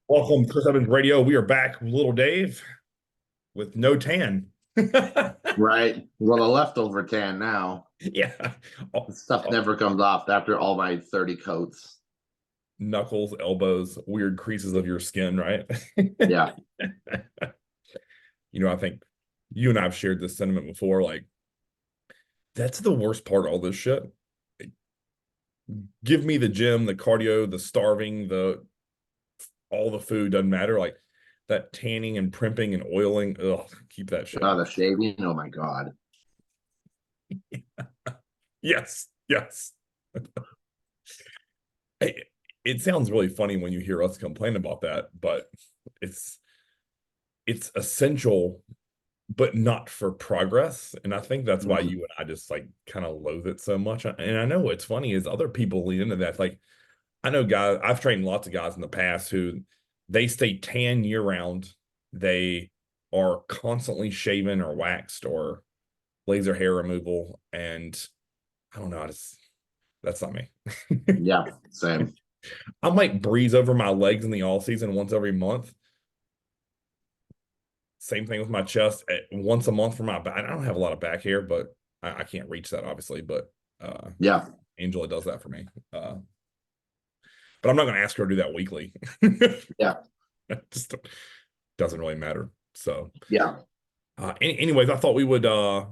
Welcome to Chris Evans Radio. We are back with Little Dave with no tan. Right. Well, the leftover tan now. Yeah. The Oh, stuff oh, never comes off after all my 30 coats. knuckles, elbows, weird creases of your skin, right? Yeah. I think you and I have shared this sentiment before. Like, that's the worst part of all this shit. Give me the gym, the cardio, the starving, the all the food doesn't matter. Like that tanning and primping and oiling. Ugh, keep that shit. The shaving. Oh my God. Yes, yes. It sounds really funny when you hear us complain about that, but it's it's essential, but not for progress. And I think that's why Mhm. you and I just like kind of loathe it so much. And I know what's funny is other people lean into that. Like I know guys, I've trained lots of guys in the past who they stay tan year round. They are constantly shaven or waxed or laser hair removal. And I don't know, that's not me. Yeah. Same. I might breeze over my legs in the off season once every month. Same thing with my chest once a month for my back. I don't have a lot of back hair, but I can't reach that obviously. But uh, Yeah. Angela does that for me. But I'm not going to ask her to do that weekly. Yeah. It just doesn't really matter. So, Yeah. anyways, I thought we would go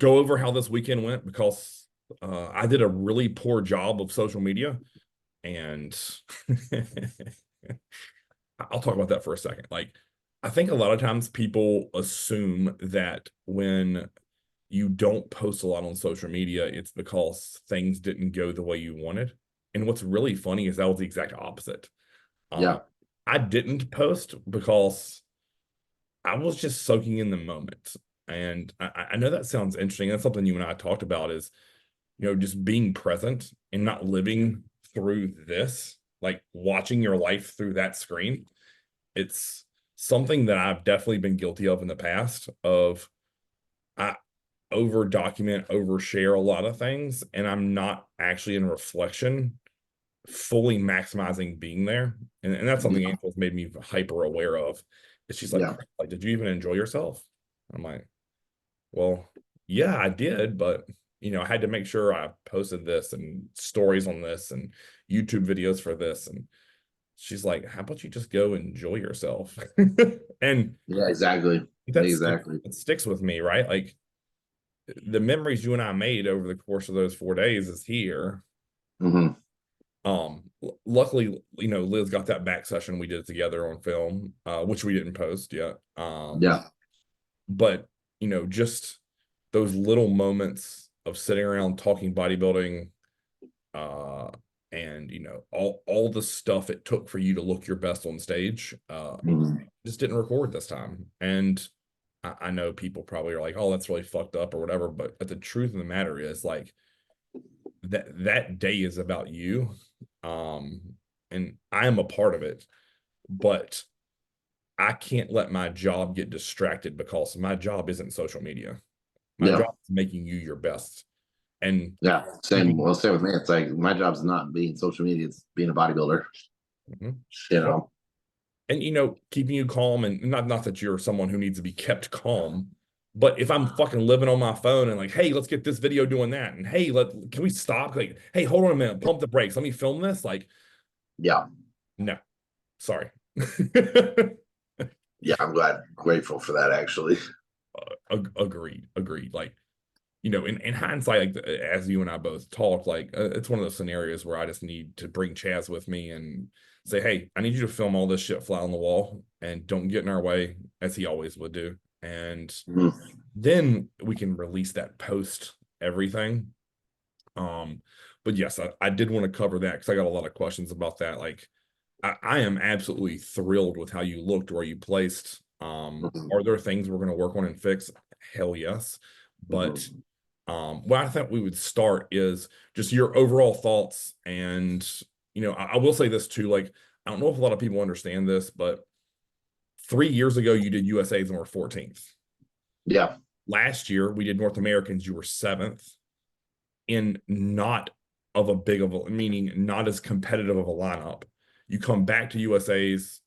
over how this weekend went because I did a really poor job of social media, and I'll talk about that for a second. Like, I think a lot of times people assume that when you don't post a lot on social media, it's because things didn't go the way you wanted. And what's really funny is that was the exact opposite. Uh, Yeah. I didn't post because I was just soaking in the moment. And I know that sounds interesting. That's something you and I talked about is, just being present and not living through this, like watching your life through that screen. It's something that I've definitely been guilty of in the past of I over document, overshare a lot of things, and I'm not actually in reflection, fully maximizing being there. And that's something Yeah. Angel's made me hyper aware of. Is she's like, Yeah. "Crap, like, did you even enjoy yourself?" I'm like, well, yeah, I did, but I had to make sure I posted this and stories on this and YouTube videos for this. And she's like, how about you just go enjoy yourself? And Yeah. Exactly. Exactly. that sticks with me, right? Like the memories you and I made over the course of those 4 days is here. Hmm. Luckily, Liz got that back session we did together on film, which we didn't post yet. Yeah. But just those little moments of sitting around talking bodybuilding, uh, and all the stuff it took for you to look your best on stage, Hmm. just didn't record this time. And I know people probably are like, "Oh, that's really fucked up" or whatever. But the truth of the matter is, like that day is about you, um, and I am a part of it. But I can't let my job get distracted because my job isn't social media. My Yeah. job is making you your best and Yeah. Same. keeping. Well, same with me. It's like my job's not being social media. It's being a bodybuilder. Mhm. You Well, know. and keeping you calm, and not that you're someone who needs to be kept calm, but if I'm fucking living on my phone and like, hey, let's get this video doing that, and hey, can we stop? Like, hey, hold on a minute, pump the brakes, let me film this. Like, Yeah. no, sorry. Yeah. I'm grateful for that actually. Agreed. Like, in hindsight, like as you and I both talked, like it's one of those scenarios where I just need to bring Chaz with me and say, hey, I need you to film all this shit fly on the wall and don't get in our way, as he always would do. And Mhm. then we can release that post everything. Um, but yes, I did want to cover that because I got a lot of questions about that. Like, I am absolutely thrilled with how you looked, where you placed. Mhm. Are there things we're going to work on and fix? Hell yes. But Mhm. what I thought we would start is just your overall thoughts. And, I will say this too, like, I don't know if a lot of people understand this, but 3 years ago, you did USAs and were 14th. Yeah. Last year, we did North Americans, you were 7th in not of a big of a, meaning not as competitive of a lineup. You come back to USAs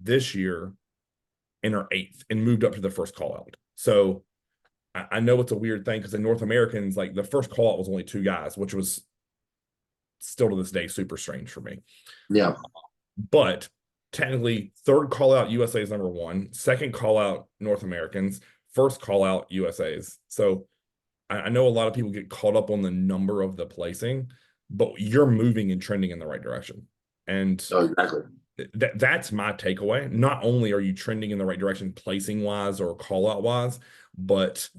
this year and are 8th and moved up to the first call out. So I know it's a weird thing because in North Americans, like the first call out was only 2 guys, which was still to this day super strange for me. Yeah. But technically, third call out USA is number 1, second call out North Americans, first call out USA's. So I know a lot of people get caught up on the number of the placing, but you're moving and trending in the right direction. And Oh, exactly. that's my takeaway. Not only are you trending in the right direction, placing wise or call out wise, but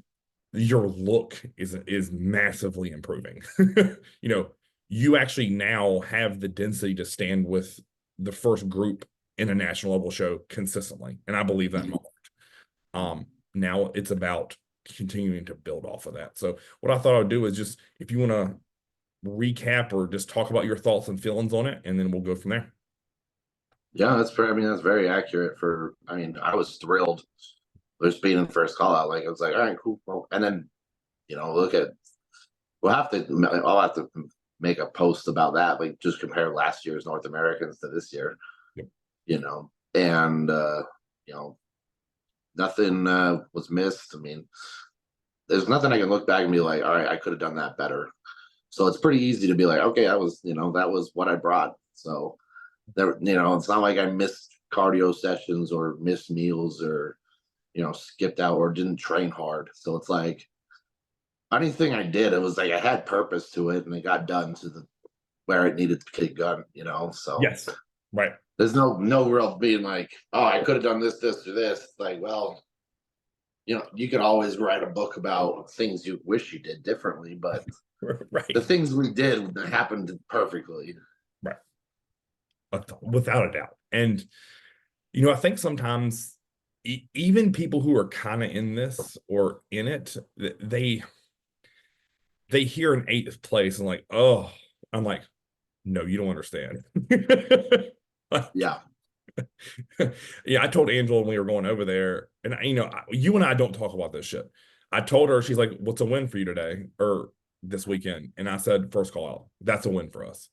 your look is massively improving. You know, you actually now have the density to stand with the first group in a national level show consistently, and I believe that moment. Now it's about continuing to build off of that. So what I thought I would do is just, if you want to recap or just talk about your thoughts and feelings on it, and then we'll go from there. Yeah, that's fair. I mean, that's very accurate for, I mean, I was thrilled just being in first call out. Like, I was like, all right, cool. Well, and then, look at, I'll have to make a post about that. Like, just compare last year's North Americans to this year, Yep. And, nothing was missed. I mean, there's nothing I can look back and be like, all right, I could have done that better. So it's pretty easy to be like, okay, that was what I brought. So there, it's not like I missed cardio sessions or missed meals or, skipped out or didn't train hard. So it's like anything I did, it was like I had purpose to it and it got done to the where it needed to get done, So Yes, right. there's no real being like, oh, I could have done this, or this. It's like, well, you could always write a book about things you wish you did differently, but Right. the things we did happened perfectly. Right. Without a doubt. And, I think sometimes even people who are kind of in this or in it, they hear an 8th place and like, oh, I'm like, no, you don't understand. Yeah. Yeah, I told Angela when we were going over there, and you and I don't talk about this shit. I told her, she's like, what's a win for you today or this weekend? And I said, first call out. That's a win for us.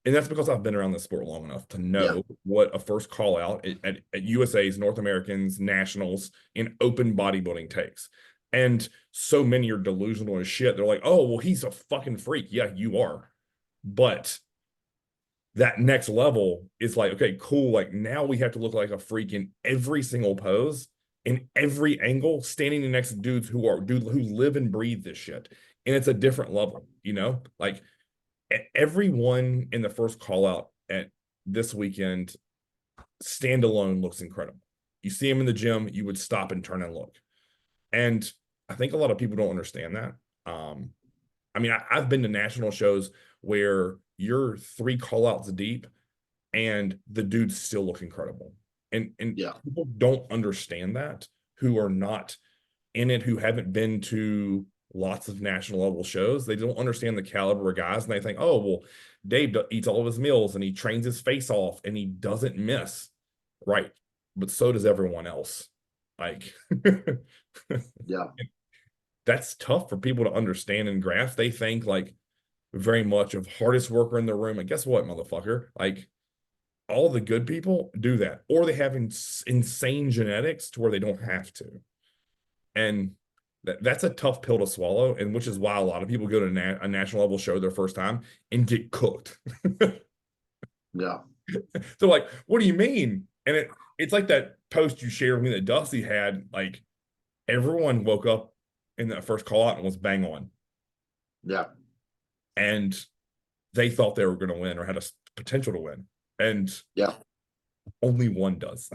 And that's because I've been around this sport long enough to know what a first call out at USA's, North Americans, nationals in open bodybuilding takes. And so many are delusional as shit. They're like, oh, well, he's a fucking freak. Yeah, you are. But that next level is like, okay, cool. Like now we have to look like a freak in every single pose, in every angle, standing next to dudes who live and breathe this shit. And it's a different level, like everyone in the first call out at this weekend standalone looks incredible. You see him in the gym, you would stop and turn and look. And I think a lot of people don't understand that. I mean, I've been to national shows where you're 3 call outs deep and the dudes still look incredible. And people don't understand that, who are not in it, who haven't been to lots of national level shows. They don't understand the caliber of guys, and they think, oh, well, Dave eats all of his meals and he trains his face off and he doesn't miss. Right. But so does everyone else. Like, Yeah. That's tough for people to understand and grasp. They think like very much of hardest worker in the room. And guess what, motherfucker? Like all the good people do that, or they have insane genetics to where they don't have to. And that's a tough pill to swallow. And which is why a lot of people go to a national level show their first time and get cooked. Yeah. So like, what do you mean? And it's like that post you shared with me that Dusty had, like everyone woke up in that first call out and was bang on. Yeah. And they thought they were going to win or had a potential to win. And only one does.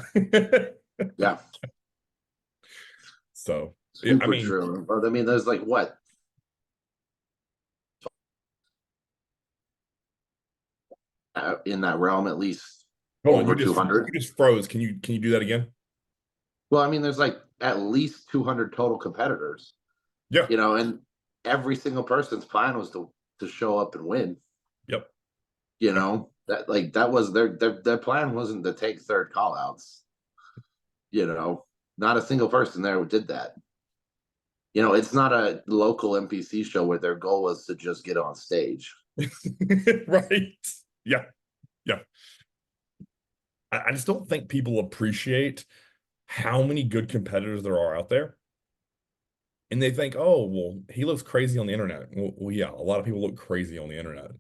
Yeah. So, super true. But I mean, there's like what? In that realm, at least over 200. You just froze. Can you do that again? Well, I mean, there's like at least 200 total competitors. Yeah. And every single person's plan was to show up and win. Yep. That was their plan wasn't to take third call outs. Not a single person there did that. It's not a local NPC show where their goal was to just get on stage. Right. Yeah. Yeah. I just don't think people appreciate how many good competitors there are out there. And they think, oh, well, he looks crazy on the internet. Well, yeah, a lot of people look crazy on the internet.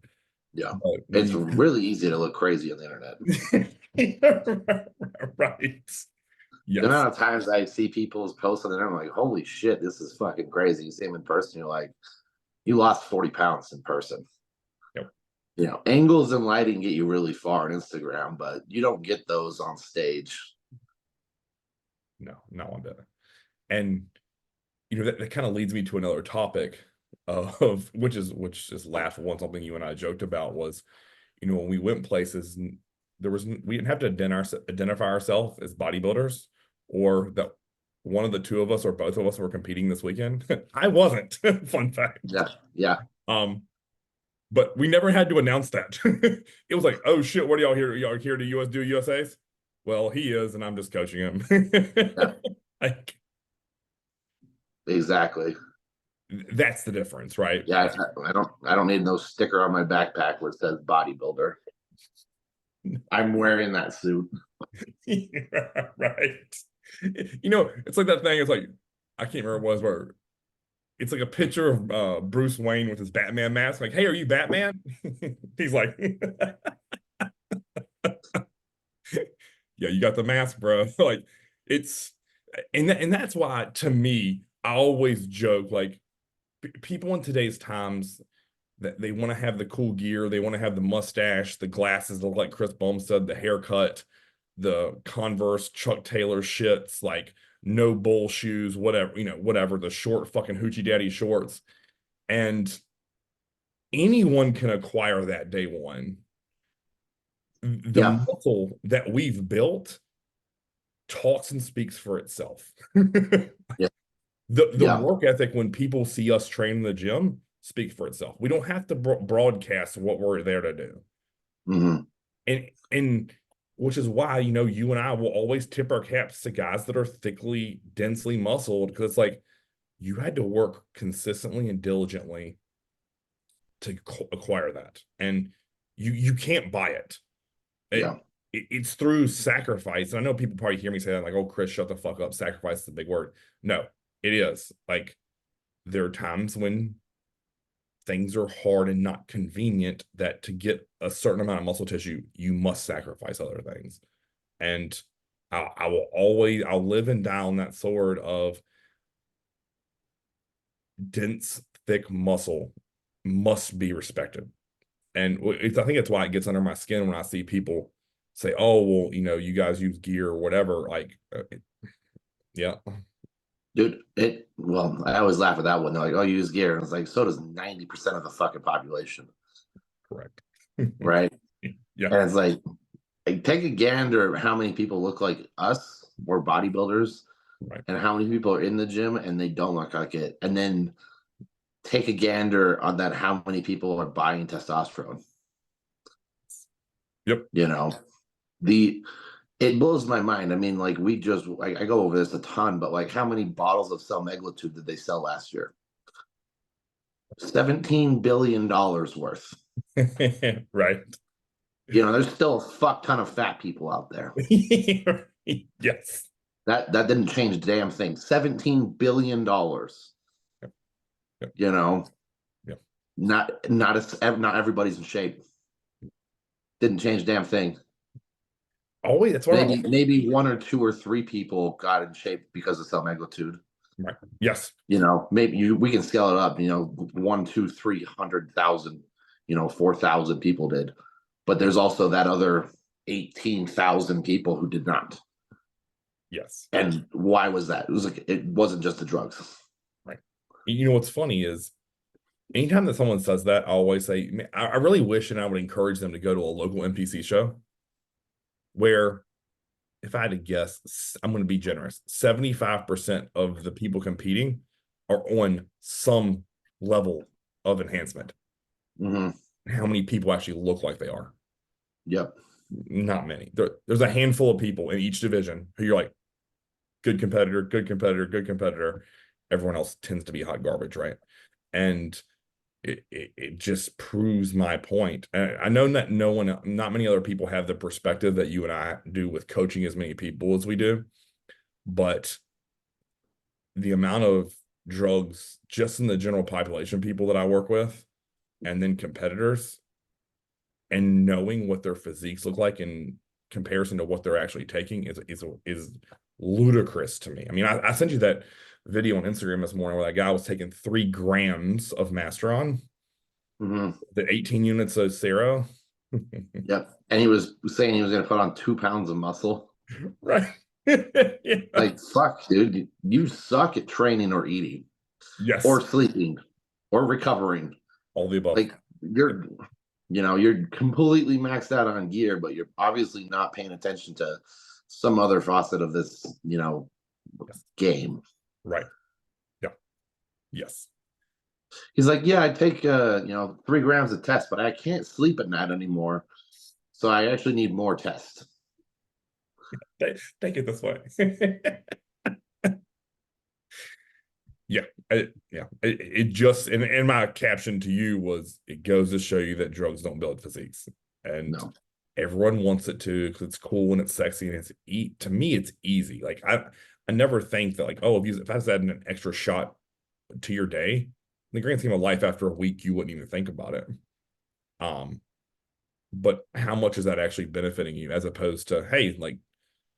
Yeah. But when It's you really easy to look crazy on the internet. right. The Yes. amount of times I see people's posts on the internet, I'm like, holy shit, this is fucking crazy. You see them in person, you're like, you lost 40 pounds in person. Yep. Angles and lighting get you really far on Instagram, but you don't get those on stage. No, not one bit. And that kind of leads me to another topic of which is laughable, and something you and I joked about was, when we went places, we didn't have to identify ourselves as bodybuilders, or that one of the two of us or both of us were competing this weekend. I wasn't. Fun fact. Yeah, yeah, Um, but we never had to announce that. It was like, oh shit, what are y'all here? Y'all here to do USAs? Well, he is, and I'm just coaching him. yeah, Like, exactly. that's the difference, right? Yeah, I don't need no sticker on my backpack where it says bodybuilder. I'm wearing that suit. Right. It's like that thing. It's like, I can't remember what it was, where it's like a picture of Bruce Wayne with his Batman mask. Like, hey, are you Batman? He's like, yeah, you got the mask, bro. Like, it's and that's why, to me, I always joke, like, people in today's times, that they want to have the cool gear, they want to have the mustache, the glasses look like Chris Bumstead, the haircut, the Converse Chuck Taylor shits, like no bull shoes, whatever, whatever, the short fucking hoochie daddy shorts. And anyone can acquire that day one. The Yeah, muscle that we've built talks and speaks for itself. yeah, The yeah. work ethic, when people see us train in the gym, speaks for itself. We don't have to broadcast what we're there to do. Hmm. And which is why, you and I will always tip our caps to guys that are thickly, densely muscled, because it's like, you had to work consistently and diligently to acquire that, and you can't buy it. Yeah, It's through sacrifice. And I know people probably hear me say that, like, oh, Chris, shut the fuck up, sacrifice is a big word. No, it is. Like, there are times when things are hard and not convenient, that to get a certain amount of muscle tissue, you must sacrifice other things. And I'll live and die on that sword of dense, thick muscle must be respected. And I think that's why it gets under my skin when I see people say, oh, well, you guys use gear or whatever. Like, yeah, dude. Well, I always laugh at that one. They're like, "Oh, you use gear," and it's like, so does 90% of the fucking population, correct. right? Yeah, And it's like, take a gander at how many people look like us, or bodybuilders, right. and how many people are in the gym and they don't look like it, and then take a gander on that how many people are buying testosterone. Yep. You know, the it blows my mind. I mean, like, we just I go over this a ton, but like, how many bottles of semaglutide did they sell last year? $17 billion worth. Right. There's still a fuck ton of fat people out there. Yes. That didn't change a damn thing. $17 billion. Yep. Yep. You know, Yep. not everybody's in shape. Didn't change a damn thing. Always. That's why Maybe one or two or three people got in shape because of semaglutide. right. Yes. Maybe we can scale it up. 1, 2, 300,000. 4,000 people did, but there's also that other 18,000 people who did not. Yes. And why was that? It wasn't just the drugs. Right. What's funny is, anytime that someone says that, I always say, "Man, I really wish, and I would encourage them to go to a local NPC show where, if I had to guess, I'm going to be generous, 75% of the people competing are on some level of enhancement. Hmm. How many people actually look like they are? Yep. Not many. There's a handful of people in each division who you're like, good competitor, good competitor, good competitor. Everyone else tends to be hot garbage, right? And it just proves my point. And I know that not many other people have the perspective that you and I do with coaching as many people as we do, but the amount of drugs just in the general population people that I work with, and then competitors, and knowing what their physiques look like in comparison to what they're actually taking is ludicrous to me. I mean, I sent you that video on Instagram this morning where that guy was taking 3 grams of Masteron, the 18 units of Sero. Yep. And he was saying he was going to put on 2 pounds of muscle. Right. Yeah. Like, fuck, dude. You suck at training or eating Yes. or sleeping or recovering. All the above. Like, you're completely maxed out on gear, but you're obviously not paying attention to some other facet of this, Yes. game. Right. Yeah. Yes. He's like, yeah, I take 3 grams of test, but I can't sleep at night anymore. So I actually need more test. Take it this way. Yeah. It just, and my caption to you was, it goes to show you that drugs don't build physiques. And No. everyone wants it to because it's cool and it's sexy and to me, it's easy. Like I never think that like, oh, if I was adding an extra shot to your day, in the grand scheme of life, after a week, you wouldn't even think about it. But how much is that actually benefiting you as opposed to, hey, like,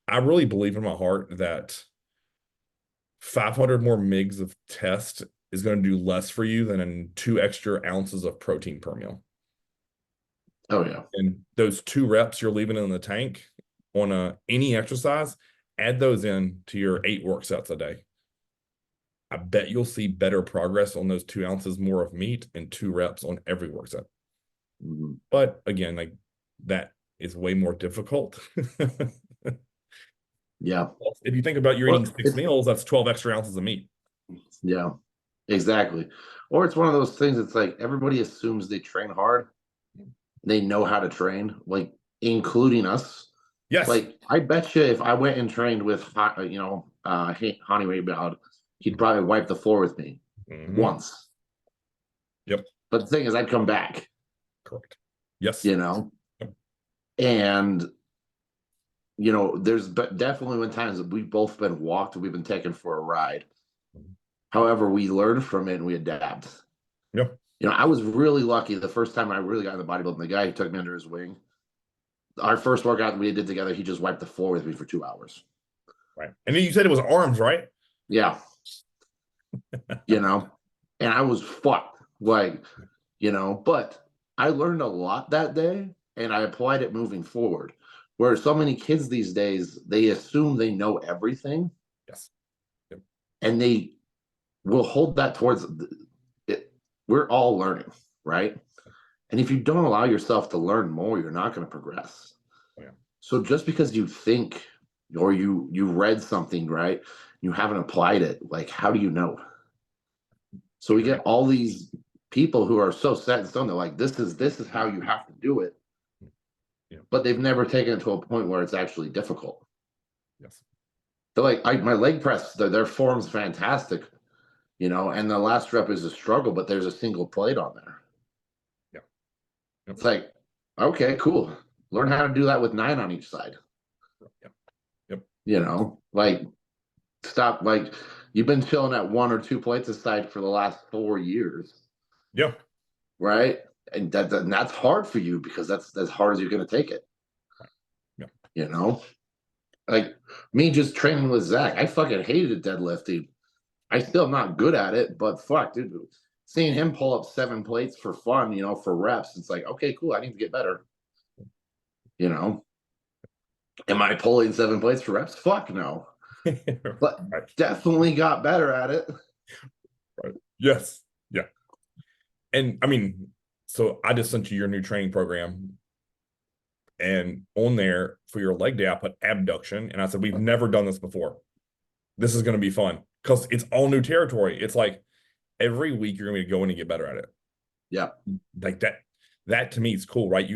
I really believe in my heart that 500 more mgs of test is going to do less for you than 2 extra ounces of protein per meal. Oh, yeah. And those 2 reps you're leaving in the tank on any exercise, add those in to your 8 work sets a day. I bet you'll see better progress on those 2 ounces more of meat and 2 reps on every work set. But again, like, that is way more difficult. Yeah. If you think about you're eating 6 meals, that's 12 extra ounces of meat. Yeah, exactly. Or it's one of those things. It's like everybody assumes they train hard. They know how to train, like including us. Yes. Like I bet you, if I went and trained with Honey Rebound, he'd probably wipe the floor with me once. Yep. But the thing is, I'd come back. Correct. Yes. Yep. And there's definitely been times that we've both been walked, we've been taken for a ride. However, we learn from it and we adapt. Yep. I was really lucky the first time I really got in the bodybuilding. The guy who took me under his wing, our first workout we did together, he just wiped the floor with me for 2 hours. Right. And then you said it was arms, right? Yeah. And I was fucked. Like, but I learned a lot that day and I applied it moving forward. Where so many kids these days, they assume they know everything. Yes. Yep. And they will hold that towards it. We're all learning, right? And if you don't allow yourself to learn more, you're not going to progress. Oh, yeah. So just because you think or you read something, right, you haven't applied it, like, how do you know? So we get all these people who are so set in stone. They're like, this is how you have to do it. Yeah. But they've never taken it to a point where it's actually difficult. Yes. They're like, my leg press, their form's fantastic, and the last rep is a struggle, but there's a single plate on there. Yeah. Yep. It's like, okay, cool. Learn how to do that with 9 on each side. Yep. Yep. Like, stop. Like, you've been chilling at 1 or 2 plates aside for the last 4 years. Yeah. Right. And that's hard for you because that's as hard as you're going to take it. Yeah. Like me just training with Zach, I fucking hated deadlifting. I still not good at it, but fuck, dude, seeing him pull up 7 plates for fun, for reps, it's like, okay, cool. I need to get better. Am I pulling 7 plates for reps? Fuck no. But definitely got better at it. Right. Yes. Yeah. And I mean, so I just sent you your new training program. And on there for your leg day, I put abduction. And I said, we've never done this before. This is going to be fun because it's all new territory. It's like every week you're going to go in and get better at it. Yeah. Like that to me is cool, right?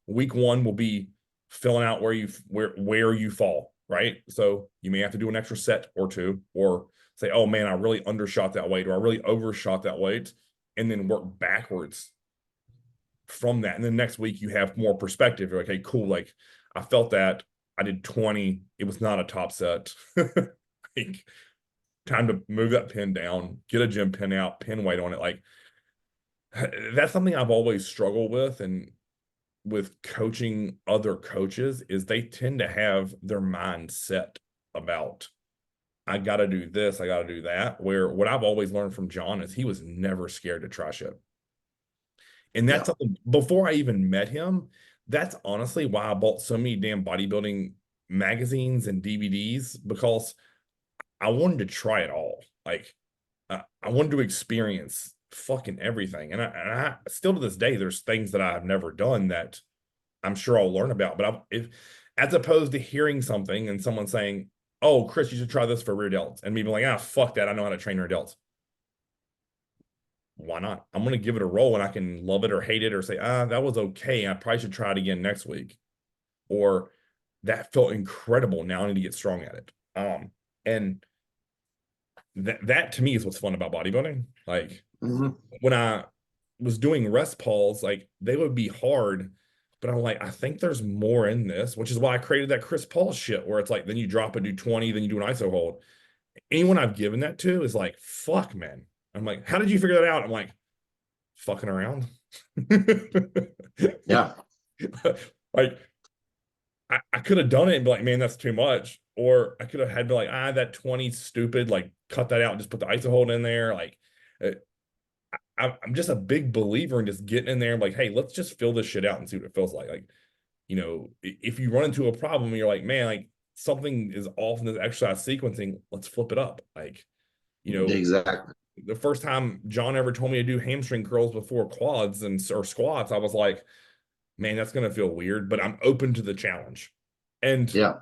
Week 1 will be filling out where you fall, right? So you may have to do an extra set or 2, or say, oh man, I really undershot that weight, or I really overshot that weight. and then work backwards from that. And then next week you have more perspective. You're like, hey, cool. Like I felt that. I did 20. It was not a top set. Like, time to move that pin down, get a gym pin out, pin weight on it. Like that's something I've always struggled with. And with coaching other coaches is they tend to have their mind set about I got to do this, I got to do that. Where what I've always learned from John is he was never scared to try shit. And that's Yeah. something before I even met him, that's honestly why I bought so many damn bodybuilding magazines and DVDs because I wanted to try it all. Like I wanted to experience fucking everything. And I still to this day, there's things that I've never done that I'm sure I'll learn about. But if as opposed to hearing something and someone saying, "Oh, Chris, you should try this for rear delts," and me being like, "Ah, fuck that, I know how to train rear delts." Why not? I'm gonna give it a roll, and I can love it or hate it or say, "Ah, that was okay. I probably should try it again next week," or that felt incredible. Now I need to get strong at it. And that to me is what's fun about bodybuilding. Like Mm-hmm. when I was doing rest pulls, like they would be hard, but I'm like, I think there's more in this, which is why I created that Chris Paul shit where it's like, then you drop it, do 20, then you do an ISO hold. Anyone I've given that to is like, fuck, man. I'm like, how did you figure that out? I'm like, fucking around. Yeah. Like, I could have done it and be like, man, that's too much. Or I could have had to be like, that 20 stupid, like cut that out and just put the ISO hold in there. Like, uh, I'm just a big believer in just getting in there and like, hey, let's just fill this shit out and see what it feels like. Like, if you run into a problem, you're like, man, like something is off in this exercise sequencing, let's flip it up. Like, you know, Exactly. the first time John ever told me to do hamstring curls before quads or squats, I was like, man, that's gonna feel weird, but I'm open to the challenge. And Yeah.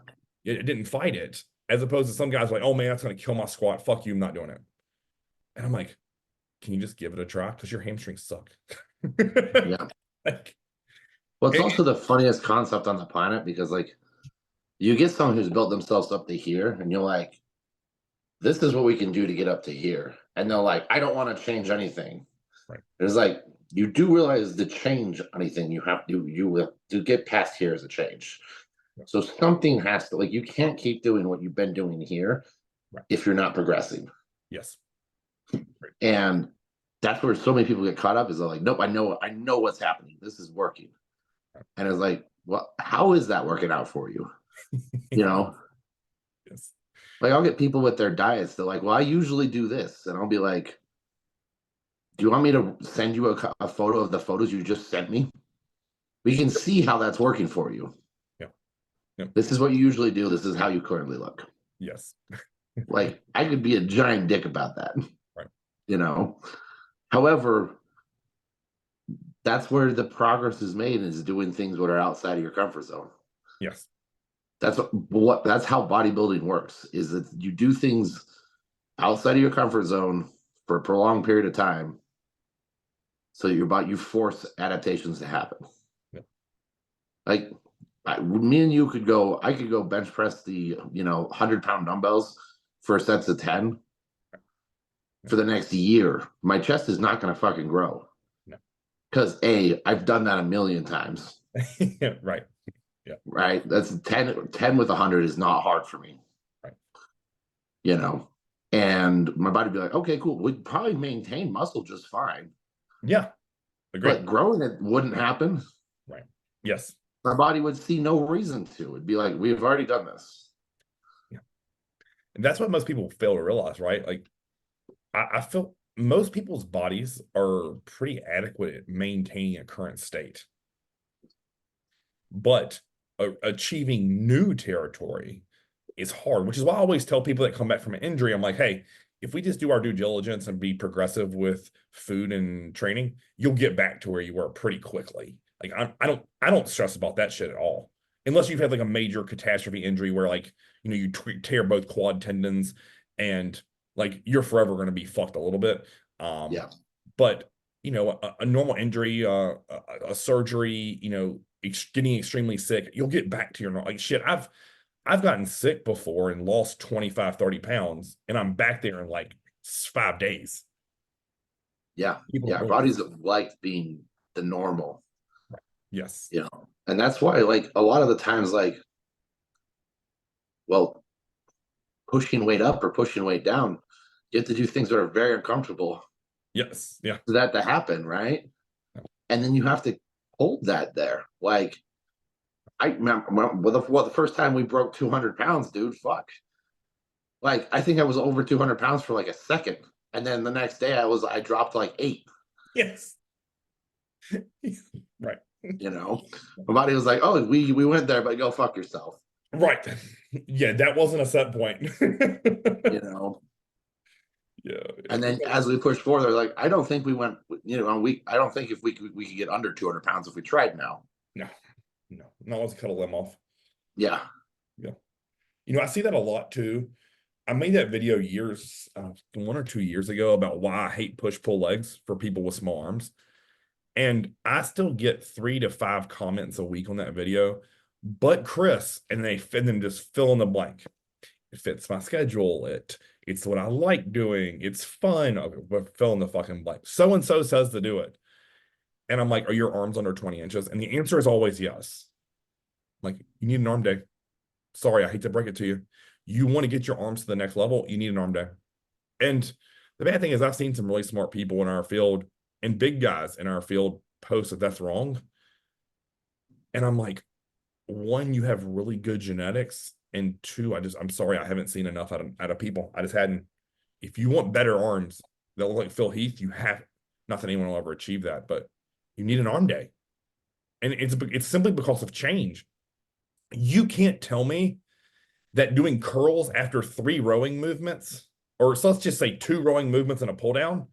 it didn't fight it, as opposed to some guys like, oh man, that's gonna kill my squat. Fuck you, I'm not doing it. And I'm like, can you just give it a try? Because your hamstrings suck. Yeah. Like, Well, it's it, also the funniest concept on the planet because, like, you get someone who's built themselves up to here, and you're like, this is what we can do to get up to here. And they're like, I don't want to change anything. right. It's like, you do realize to change anything, you will to get past here is a change. Yeah. So something has to, like, you can't keep doing what you've been doing here Right. if you're not progressing. Yes. Right. And that's where so many people get caught up is they're like, nope, I know what's happening. This is working. Right. And it's like, well, how is that working out for you? You know, Yes. like I'll get people with their diets. They're like, well, I usually do this. And I'll be like, do you want me to send you a photo of the photos you just sent me? We can see how that's working for you. Yeah. Yeah. This is what you usually do. This is how you currently look. Yes. Like I could be a giant dick about that, Right. you know. However, that's where the progress is made is doing things that are outside of your comfort zone. Yes. That's how bodybuilding works is that you do things outside of your comfort zone for a prolonged period of time so you force adaptations to happen. Yeah. Like me and you I could go bench press the 100-pound dumbbells for sets of 10 for the next year. My chest is not going to fucking grow. No. Because I've done that a million times. Right. Yeah. Right. That's 10 with 100 is not hard for me. Right. You know, and my body would be like, okay, cool. We'd probably maintain muscle just fine. Yeah. Agreed. But growing it wouldn't happen. Right. Yes. My body would see no reason to. It'd be like, we've already done this. Yeah. And that's what most people fail to realize, right? Like I feel most people's bodies are pretty adequate at maintaining a current state. But achieving new territory is hard, which is why I always tell people that come back from an injury, I'm like, hey, if we just do our due diligence and be progressive with food and training, you'll get back to where you were pretty quickly. Like I don't stress about that shit at all. Unless you've had like a major catastrophe injury where like, you tear both quad tendons and like you're forever going to be fucked a little bit. Yeah. But a normal injury, a surgery, getting extremely sick, you'll get back to your normal. Like shit, I've gotten sick before and lost 25, 30 pounds, and I'm back there in like 5 days. Yeah. People Yeah. don't Our really. bodies like being the normal, Yes. you know. And that's why, like, a lot of the times, like, well, pushing weight up or pushing weight down, you have to do things that are very uncomfortable Yes. Yeah. for that to happen, right? And then you have to hold that there. Like, I remember the first time we broke 200 pounds, dude, fuck. Like, I think I was over 200 pounds for like a second. And then the next day I dropped like 8, Yes. Right. you know. My body was like, oh, we went there, but go fuck yourself. Right. Yeah, that wasn't a set point. You know. Yeah. And then as we pushed forward, they're like, I don't think we went, you know, I don't think if we could get under 200 pounds if we tried now. No, no, no, let's cut a limb off. Yeah. Yeah. I see that a lot too. I made that video years, 1 or 2 years ago about why I hate push-pull legs for people with small arms. And I still get 3 to 5 comments a week on that video. But Chris, and then just fill in the blank. It fits my schedule. It's what I like doing. It's fun. Okay, but fill in the fucking blank. So and so says to do it. And I'm like, are your arms under 20 inches? And the answer is always yes. Like, you need an arm day. Sorry, I hate to break it to you. You want to get your arms to the next level, you need an arm day. And the bad thing is, I've seen some really smart people in our field and big guys in our field post that that's wrong. And I'm like, one, you have really good genetics. And two, I'm sorry, I haven't seen enough out of people. I just hadn't. If you want better arms that look like Phil Heath, you have, not that anyone will ever achieve that, but you need an arm day. And it's simply because of change. You can't tell me that doing curls after 3 rowing movements, or so let's just say 2 rowing movements and a pull down,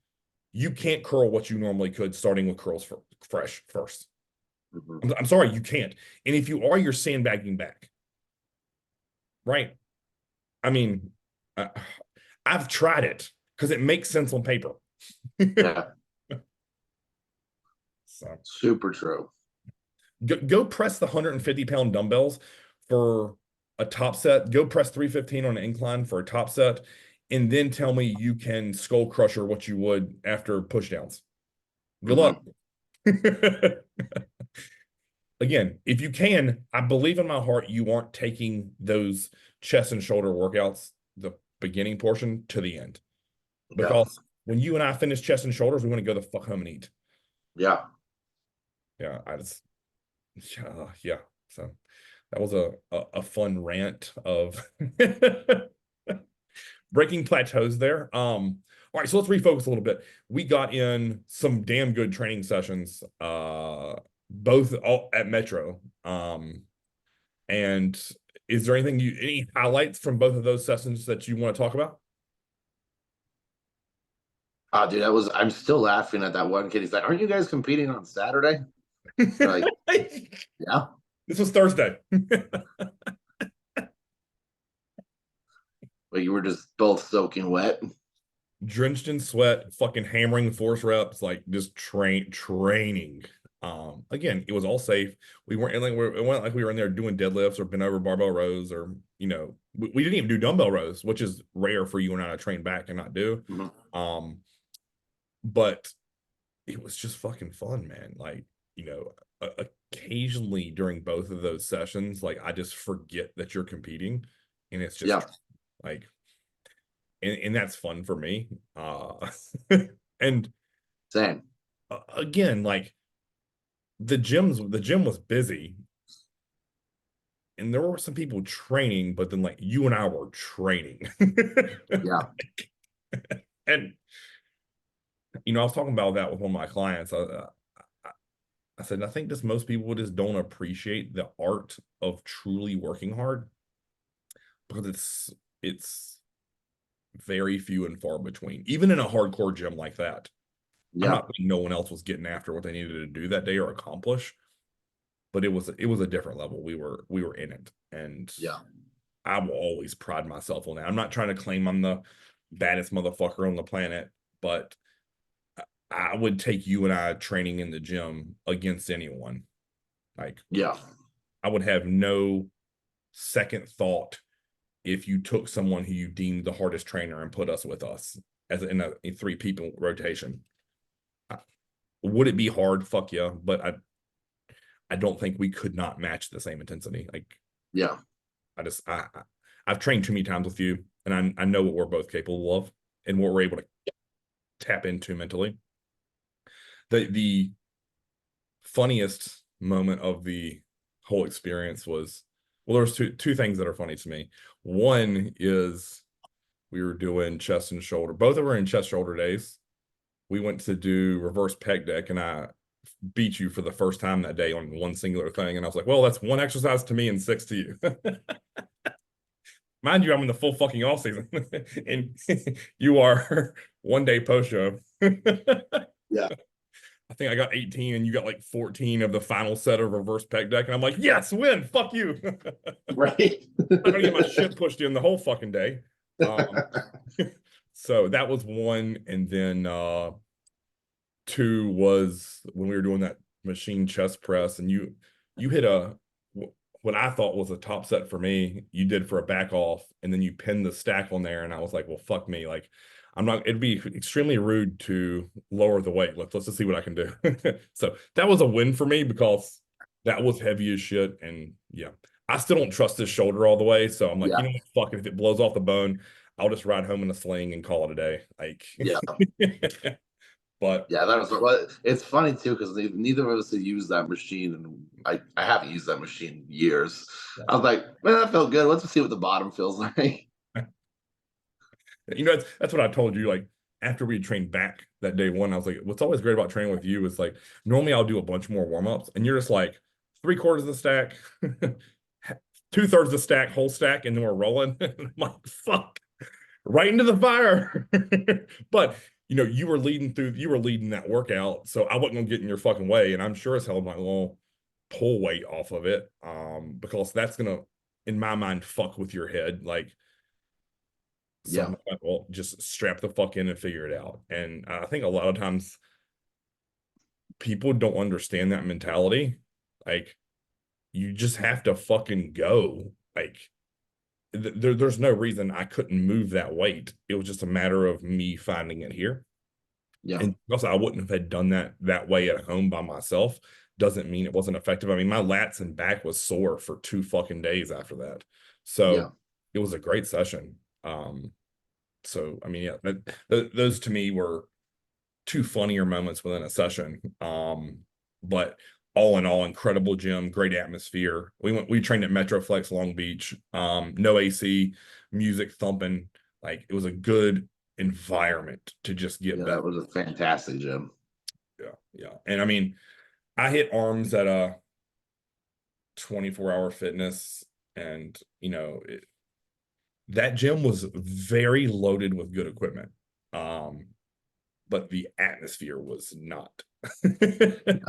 you can't curl what you normally could starting with curls fresh first. Mm-hmm. I'm sorry, you can't. And if you are, you're sandbagging back. Right? I mean, uh, I've tried it because it makes sense on paper. Yeah. So Super true. go press the 150-pound dumbbells for a top set. Go press 315 on an incline for a top set, and then tell me you can skull crusher what you would after push downs. Good luck. Again, if you can, I believe in my heart you aren't taking those chest and shoulder workouts, the beginning portion, to the end. Yeah. Because when you and I finish chest and shoulders, we want to go the fuck home and eat. Yeah. Yeah, yeah. So that was a fun rant of breaking plateaus there. All right, so let's refocus a little bit. We got in some damn good training sessions, both all at Metro. And is there any highlights from both of those sessions that you want to talk about? Oh, dude, I'm still laughing at that one kid. He's like, aren't you guys competing on Saturday? Like, yeah. This was Thursday. But you were just both soaking wet. Drenched in sweat, fucking hammering force reps, like just training. Again, it was all safe. We weren't like it wasn't like we were in there doing deadlifts or bent over barbell rows, or we didn't even do dumbbell rows, which is rare for you and I to train back and not do. Mm-hmm. But it was just fucking fun, man. Like, occasionally during both of those sessions, like I just forget that you're competing, and it's just like, and that's fun for me. And Same. Again, like the gym was busy, and there were some people training, but then like you and I were training. Yeah. And I was talking about that with one of my clients. I said, I think just most people just don't appreciate the art of truly working hard, because it's very few and far between, even in a hardcore gym like that. I'm Yeah. not saying no one else was getting after what they needed to do that day or accomplish, but it was a different level. We were in it, and Yeah. I will always pride myself on that. I'm not trying to claim I'm the baddest motherfucker on the planet, but I would take you and I training in the gym against anyone. Like, Yeah. I would have no second thought if you took someone who you deemed the hardest trainer and put us with us as in a 3 people rotation. I, would it be hard? Fuck yeah. But I don't think we could not match the same intensity. Like Yeah. I just I've trained too many times with you, and I know what we're both capable of and what we're able to tap into mentally. The funniest moment of the whole experience was, well, there's two things that are funny to me. One is we were doing chest and shoulder. Both of us were in chest shoulder days. We went to do reverse pec deck, and I beat you for the first time that day on one singular thing. And I was like, well, that's one exercise to me and six to you. Mind you, I'm in the full fucking off season, and you are one day post show. Yeah. I think I got 18 and you got like 14 of the final set of reverse pec deck. And I'm like, yes, win. Fuck you. Right. I'm gonna get my shit pushed in the whole fucking day. Um, so that was one. And then two was when we were doing that machine chest press, and you hit what I thought was a top set for me, you did for a back off, and then you pinned the stack on there, and I was like, well, fuck me. Like, I'm not, it'd be extremely rude to lower the weight. Let's just see what I can do. So that was a win for me because that was heavy as shit. And yeah, I still don't trust this shoulder all the way. So I'm like, Yeah. you know what, fuck it. If it blows off the bone, I'll just ride home in a sling and call it a day. Like, Yeah. but Yeah, that was what it's funny too because neither of us had used that machine, and I haven't used that machine in years. yeah. I was like, man, that felt good. Let's see what the bottom feels like. You know, that's what I told you. Like after we trained back that day one, I was like, what's always great about training with you is like normally I'll do a bunch more warm-ups, and you're just like 3/4 of the stack, 2/3 of the stack, whole stack, and then we're rolling. I'm like, fuck, right into the fire. But you know, you were leading that workout, so I wasn't gonna get in your fucking way, and I'm sure as hell my little pull weight off of it, because that's gonna, in my mind, fuck with your head. Like, so I'm Yeah. like, well, just strap the fuck in and figure it out. And I think a lot of times people don't understand that mentality. Like, you just have to fucking go. Like, there's no reason I couldn't move that weight. It was just a matter of me finding it here. Yeah. And also, I wouldn't have had done that way at home by myself. Doesn't mean it wasn't effective. I mean, my lats and back was sore for 2 fucking days after that. Yeah. So it was a great session. So I mean, yeah, those to me were two funnier moments within a session. But all in all, incredible gym, great atmosphere. We trained at Metroflex Long Beach. No AC, music thumping. Like it was a good environment to just get Yeah. better. That was a fantastic gym. Yeah, yeah. And I mean, I hit arms at a 24-hour fitness, and you know, that gym was very loaded with good equipment. Um, but the atmosphere was not good.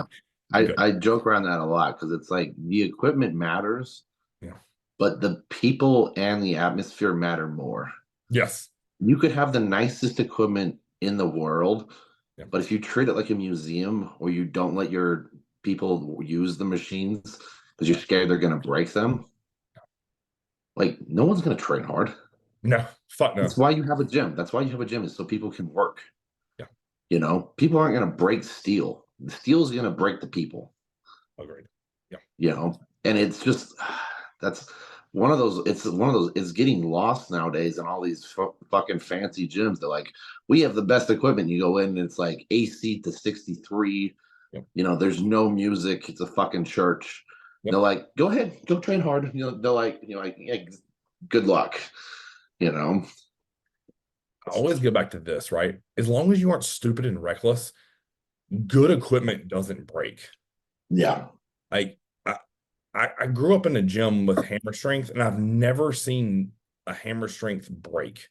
I joke around that a lot because it's like the equipment matters, Yeah. but the people and the atmosphere matter more. Yes. You could have the nicest equipment in the world, Yeah. but if you treat it like a museum or you don't let your people use the machines because you're scared they're going to break them, like no one's going to train hard. No. Fuck no. That's why you have a gym. That's why you have a gym is so people can work. Yeah. You know, people aren't going to break steel. The steel is going to break the people. Agreed. Yeah. You know, and it's just that's one of those. It's one of those. It's getting lost nowadays in all these fucking fancy gyms. They're like, we have the best equipment. You go in and it's like AC to 63. Yep. You know, there's no music. It's a fucking church. Yep. They're like, go ahead, go train hard. You know, they're like, yeah, good luck. You know, I always go back to this, right? As long as you aren't stupid and reckless, good equipment doesn't break. yeah, Like I grew up in a gym with hammer strength, and I've never seen a hammer strength break.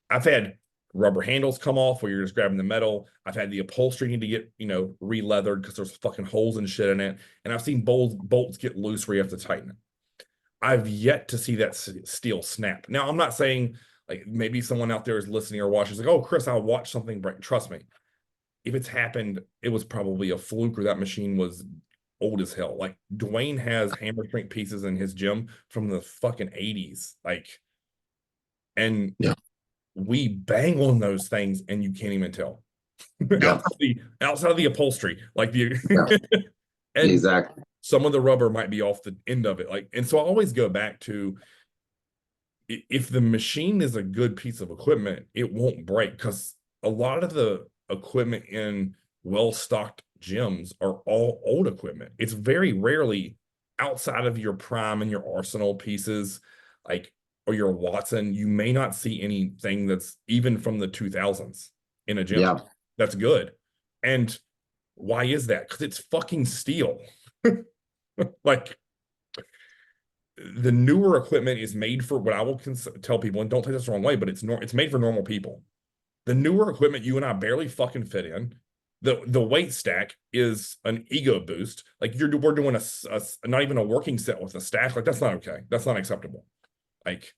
I've had rubber handles come off where you're just grabbing the metal. I've had the upholstery need to get, re-leathered because there's fucking holes and shit in it. And I've seen bolts get loose where you have to tighten it. I've yet to see that steel snap. Now, I'm not saying like maybe someone out there is listening or watching, like, oh, Chris, I'll watch something break. Trust me. If it's happened, it was probably a fluke or that machine was old as hell. Like Dwayne has hammer strength pieces in his gym from the fucking 80s. Like, and yeah, we bang on those things and you can't even tell. Yeah. outside of the upholstery, like the Yeah. and Exactly. some of the rubber might be off the end of it. Like, and so I always go back to if the machine is a good piece of equipment, it won't break because a lot of the equipment in well-stocked gyms are all old equipment. It's very rarely outside of your prime and your Arsenal pieces, like or your Watson, you may not see anything that's even from the 2000s in a gym. Yeah. That's good. And why is that? Because it's fucking steel. Like the newer equipment is made for what I will tell people, and don't take this the wrong way, but it's made for normal people. The newer equipment you and I barely fucking fit in. The weight stack is an ego boost. Like we're doing not even a working set with a stack. Like that's not okay. That's not acceptable. Like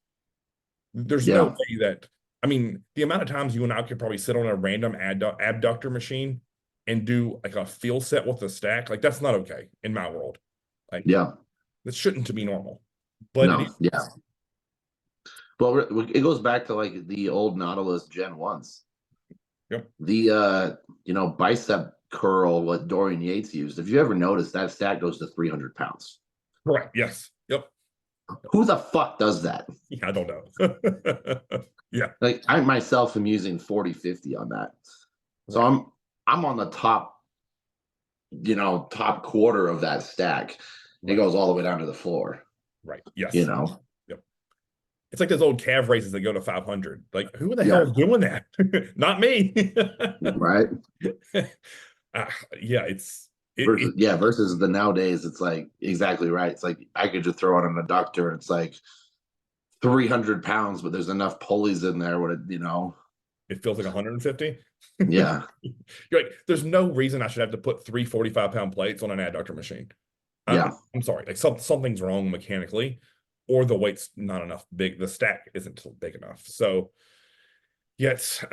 there's no Yeah. way that I mean the amount of times you and I could probably sit on a random abductor machine and do like a feel set with a stack. Like that's not okay in my world. Like Yeah. that shouldn't to be normal, but it No. is. Yeah. Well, it goes back to like the old Nautilus Gen 1s. Yep. The bicep curl what Dorian Yates used. If you ever noticed, that stat goes to 300 pounds. Correct. Yes. Yep. Who the fuck does that? Yeah, I don't know. Yeah. Like I myself am using 40-50 on that. So Right. I'm on the top quarter of that stack. It Right. goes all the way down to the floor, Right. you Yes. know. Yep. It's like those old calf races that go to 500. Like, who the hell Yeah. is doing that? Not me. Right. uh, yeah, Versus versus the nowadays, it's like exactly right. It's like I could just throw on an adductor and it's like 300 pounds, but there's enough pulleys in there what it feels like 150. yeah. You're like, there's no reason I should have to put three 45-pound plates on an adductor machine. Yeah. I'm sorry, like something's wrong mechanically, or the weight's not enough big. The stack isn't big enough. So, yes,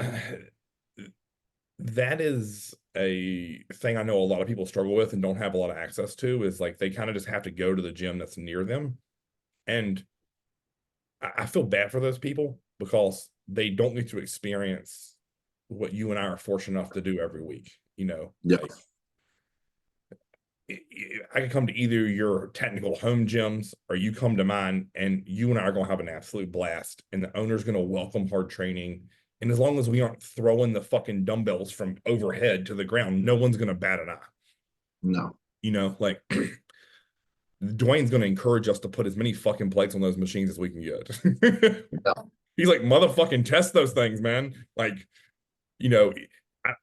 that is a thing I know a lot of people struggle with and don't have a lot of access to. Is like they kind of just have to go to the gym that's near them, and I feel bad for those people because they don't get to experience what you and I are fortunate enough to do every week. Yeah. Like I can come to either your technical home gyms or you come to mine, and you and I are going to have an absolute blast. And the owner's going to welcome hard training. And as long as we aren't throwing the fucking dumbbells from overhead to the ground, no one's going to bat an eye. No. Like Dwayne's going to encourage us to put as many fucking plates on those machines as we can get. Yeah. He's like, motherfucking test those things, man. Like, you know, I,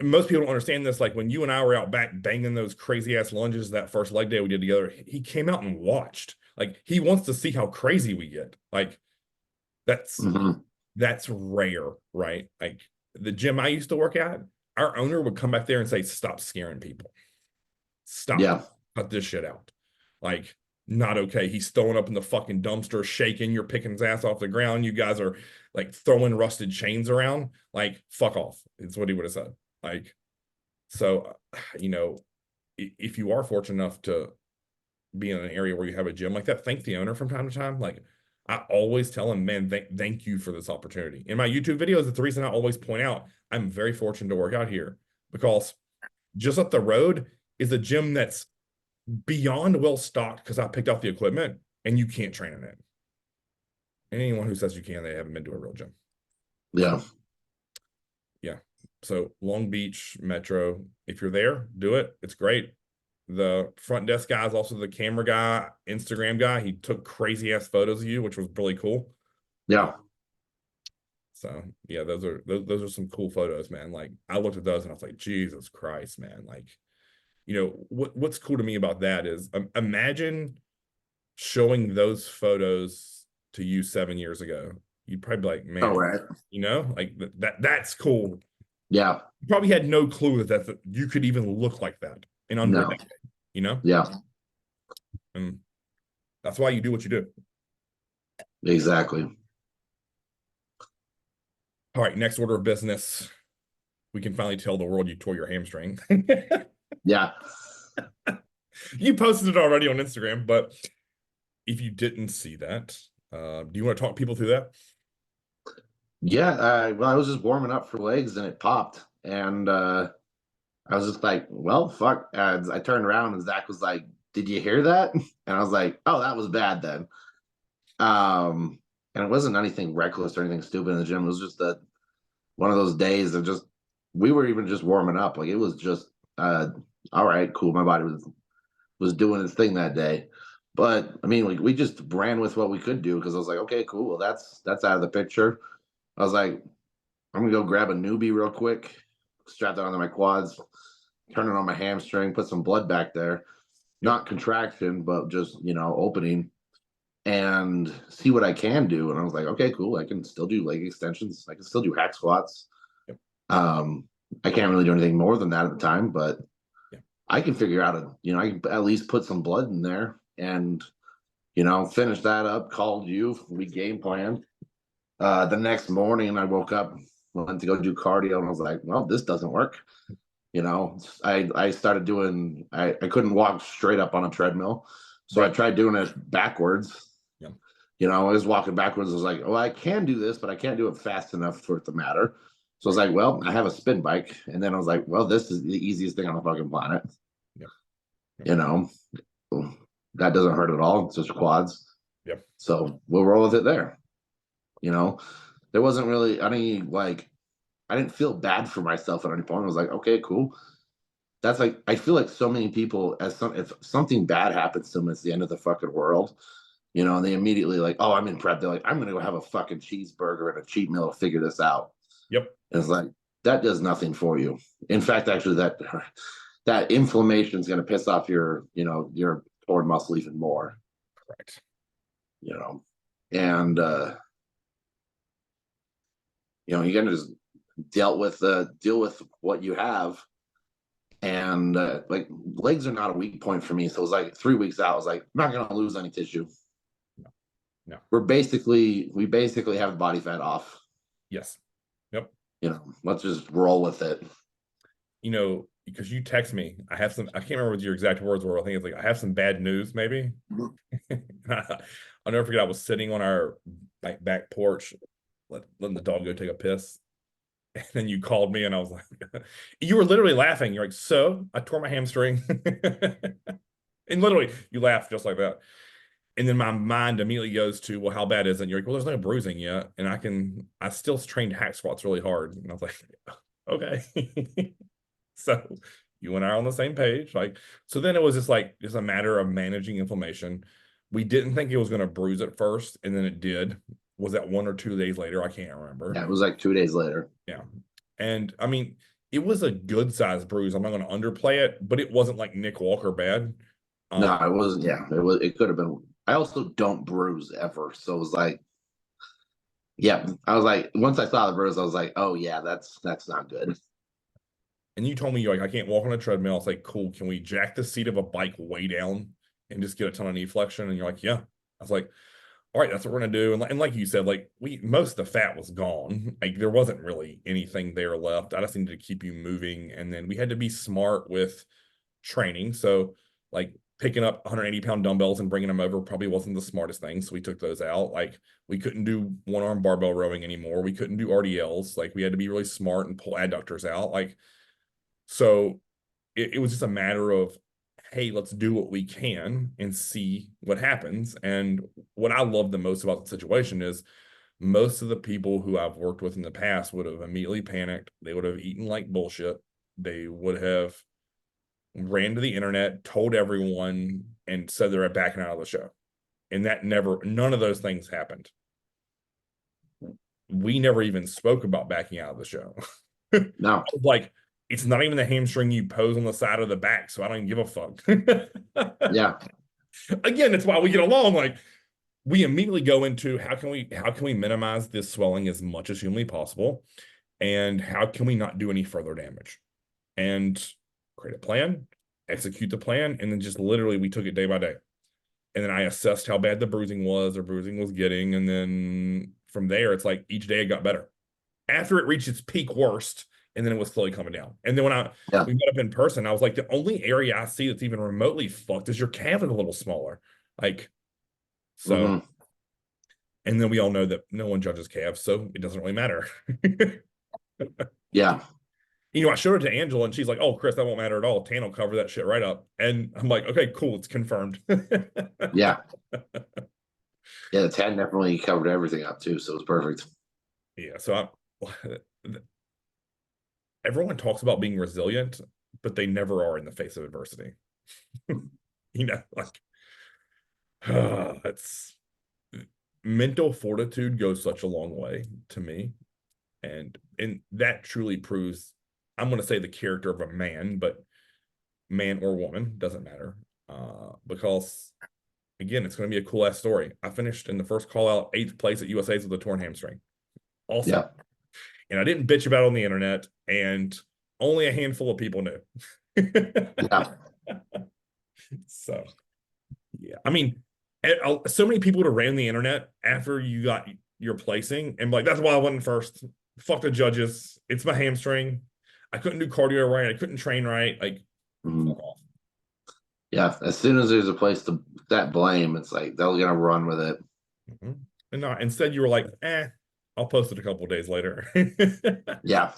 most people don't understand this. Like when you and I were out back banging those crazy ass lunges that first leg day we did together, he came out and watched. Like he wants to see how crazy we get. Like that's Mm-hmm. that's rare, right? Like the gym I used to work at, our owner would come back there and say, "Stop scaring people. Stop. Yeah. Cut this shit out." Like not okay. He's throwing up in the fucking dumpster, shaking. You're picking his ass off the ground. You guys are like throwing rusted chains around. Like fuck off. It's what he would have said. Like, so, if you are fortunate enough to be in an area where you have a gym like that, thank the owner from time to time. Like, I always tell him, man, thank you for this opportunity. In my YouTube videos, it's the reason I always point out I'm very fortunate to work out here because just up the road is a gym that's beyond well stocked because I picked up the equipment and you can't train in it. And anyone who says you can, they haven't been to a real gym. Yeah. Yeah. So Long Beach Metro, if you're there, do it. It's great. The front desk guy is also the camera guy, Instagram guy. He took crazy ass photos of you, which was really cool. Yeah. So yeah, those are some cool photos, man. Like I looked at those and I was like, Jesus Christ, man. Like, what's cool to me about that is imagine showing those photos to you 7 years ago. You'd probably be like, All man, right. like that's cool. Yeah. You probably had no clue that you could even look like that in under a No. decade, Yeah. and that's why you do what you do. Exactly. All right, next order of business. We can finally tell the world you tore your hamstring. Yeah. You posted it already on Instagram, but if you didn't see that, do you want to talk people through that? Yeah. Well, I was just warming up for legs and it popped. And I was just like, well, fuck. And I turned around and Zach was like, did you hear that? And I was like, oh, that was bad then. And it wasn't anything reckless or anything stupid in the gym. It was just one of those days of just, we were even just warming up. Like it was just, all right, cool. My body was doing its thing that day. But I mean, like we just ran with what we could do because I was like, okay, cool. Well, that's out of the picture. I was like, I'm gonna go grab a newbie real quick, strap that onto my quads, turn it on my hamstring, put some blood back there. Yep. Not contraction, but just opening and see what I can do. And I was like, okay, cool. I can still do leg extensions. I can still do hack squats. Yep. Um, I can't really do anything more than that at the time, but Yep. I can figure out I can at least put some blood in there and finish that up. Called you. We game planned. The next morning, I woke up, went to go do cardio, and I was like, well, this doesn't work. I started doing. I couldn't walk straight up on a treadmill, so I Right. tried doing it backwards. Yep. I was walking backwards. I was like, oh, I can do this, but I can't do it fast enough for it to matter. So I was Right. like, well, I have a spin bike. And then I was like, well, this is the easiest thing on the fucking planet. Yep. Yep. You know, that doesn't hurt at all. It's just quads. Yep. So we'll roll with it there. There wasn't really any I didn't feel bad for myself at any point. I was like, okay, cool. That's like, I feel like so many people, if something bad happens to them, it's the end of the fucking world. And they immediately like, oh, I'm in prep. They're like, I'm gonna go have a fucking cheeseburger and a cheat meal to figure this out. Yep. And it's like that does nothing for you. In fact, actually, that inflammation is gonna piss off your core muscle even more. Correct. And you gotta just deal with what you have. And like legs are not a weak point for me. So it was like 3 weeks out. I was like, I'm not gonna lose any tissue. No. No. We basically have body fat off. Yes. Yep. Let's just roll with it. Because you text me, I can't remember what your exact words were. I think it's like, I have some bad news, maybe. I'll never forget, I was sitting on our back porch, letting the dog go take a piss. And then you called me and I was like, you were literally laughing. You're like, so I tore my hamstring. And literally you laughed just like that. And then my mind immediately goes to, well, how bad is it? And you're like, well, there's no bruising yet. And I still trained hack squats really hard. And I was like, okay. So you and I are on the same page. So then it was just a matter of managing inflammation. We didn't think it was going to bruise at first. And then it did. Was that 1 or 2 days later? I can't remember. Yeah, it was like 2 days later. Yeah. And I mean, it was a good sized bruise. I'm not going to underplay it, but it wasn't like Nick Walker bad. No, it wasn't. Yeah, it could have been. I also don't bruise ever. So it was like, yeah, I was like, once I saw the bruise, I was like, oh yeah, that's not good. And you told me, you're like, I can't walk on a treadmill. I was like, cool. Can we jack the seat of a bike way down and just get a ton of knee flexion? And you're like, yeah. I was like, all right, that's what we're gonna do. And like you said, like most of the fat was gone. Like there wasn't really anything there left. I just needed to keep you moving. And then we had to be smart with training. So like picking up 180-pound dumbbells and bringing them over probably wasn't the smartest thing. So we took those out. Like we couldn't do one-arm barbell rowing anymore. We couldn't do RDLs. Like we had to be really smart and pull adductors out. So it was just a matter of, hey, let's do what we can and see what happens. And what I love the most about the situation is most of the people who I've worked with in the past would have immediately panicked. They would have eaten like bullshit. They would have ran to the internet, told everyone, and said they're backing out of the show. And none of those things happened. We never even spoke about backing out of the show. No. Like, it's not even the hamstring you pose on the side of the back, so I don't even give a fuck. Yeah. Again, that's why we get along. Like, we immediately go into how can we minimize this swelling as much as humanly possible, and how can we not do any further damage, and create a plan, execute the plan, and then just literally we took it day by day. And then I assessed how bad the bruising was getting, and then from there it's like each day it got better. After it reached its peak worst, and then it was slowly coming down. And then when we met up in person, I was like, the only area I see that's even remotely fucked is your calf is a little smaller. So, and then we all know that no one judges calves, so it doesn't really matter. Yeah. I showed it to Angela and she's like, "Oh, Chris, that won't matter at all. Tan will cover that shit right up." And I'm like, "Okay, cool, it's confirmed." Yeah. Yeah, the tan definitely covered everything up too, so it was perfect. Yeah, so everyone talks about being resilient, but they never are in the face of adversity. Like it's mental fortitude goes such a long way to me. And that truly proves, I'm going to say, the character of a man, but man or woman doesn't matter. Because again, it's going to be a cool ass story. I finished in the first call out 8th place at USA's with a torn hamstring. Awesome. Yeah. And I didn't bitch about it on the internet, and only a handful of people knew. Yeah. So yeah, I mean, so many people would have ran the internet after you got your placing and like, that's why I wasn't first. Fuck the judges. It's my hamstring. I couldn't do cardio right. I couldn't train right. Like, fuck off. Yeah. As soon as there's a place to that blame, it's like they're gonna run with it. And no, instead you were like, I'll post it a couple days later. Yeah.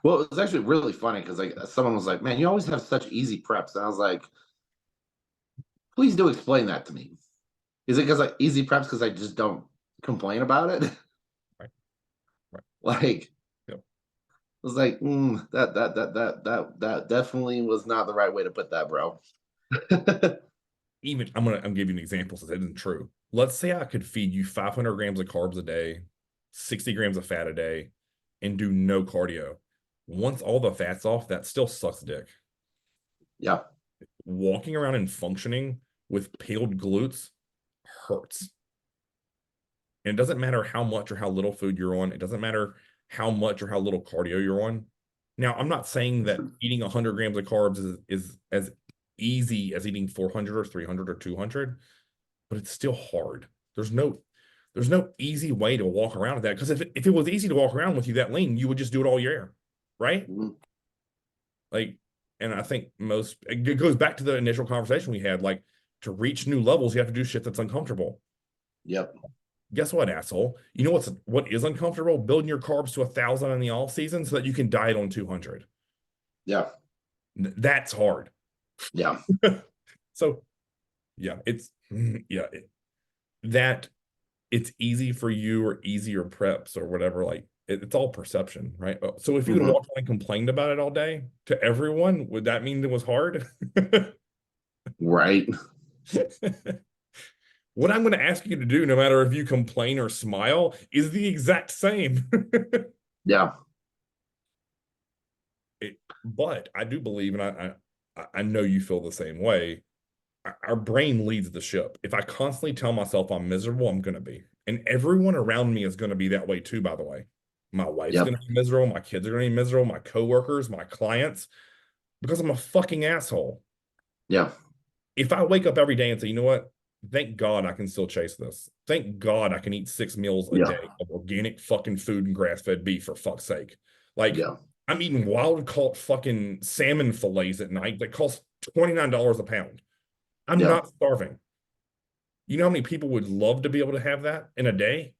Well, it was actually really funny because like someone was like, "Man, you always have such easy preps," and I was like, "Please do explain that to me. Is it because like easy preps because I just don't complain about it?" Right. Right. Like, Yep. I was like, that definitely was not the right way to put that, bro. Even I'm giving you an example since it isn't true. Let's say I could feed you 500 grams of carbs a day, 60 grams of fat a day, and do no cardio. Once all the fat's off, that still sucks dick. Yeah. Walking around and functioning with peeled glutes hurts. And it doesn't matter how much or how little food you're on. It doesn't matter how much or how little cardio you're on. Now, I'm not saying that eating 100 grams of carbs is as easy as eating 400 or 300 or 200, but it's still hard. There's no easy way to walk around with that, because if it was easy to walk around with you that lean, you would just do it all year, right? Mm-hmm. Like, and I think it goes back to the initial conversation we had. Like, to reach new levels, you have to do shit that's uncomfortable. Yep. Guess what, asshole? You know what is uncomfortable? Building your carbs to 1,000 in the off season so that you can diet on 200. Yeah. That's hard. Yeah. So yeah, that it's easy for you or easier preps or whatever. Like, it's all perception, right? So if you would walk and complained about it all day to everyone, would that mean it was hard? Right. What I'm going to ask you to do, no matter if you complain or smile, is the exact same. Yeah. But I do believe, and I know you feel the same way. Our brain leads the ship. If I constantly tell myself I'm miserable, I'm going to be. And everyone around me is going to be that way too, by the way. My wife's Yep. going to be miserable. My kids are going to be miserable. My coworkers, my clients, because I'm a fucking asshole. Yeah. If I wake up every day and say, you know what? Thank God I can still chase this. Thank God I can eat 6 meals a Yeah. day of organic fucking food and grass-fed beef, for fuck's sake. Like, Yeah. I'm eating wild caught fucking salmon fillets at night that cost $29 a pound. I'm Yeah. not starving. You know how many people would love to be able to have that in a day?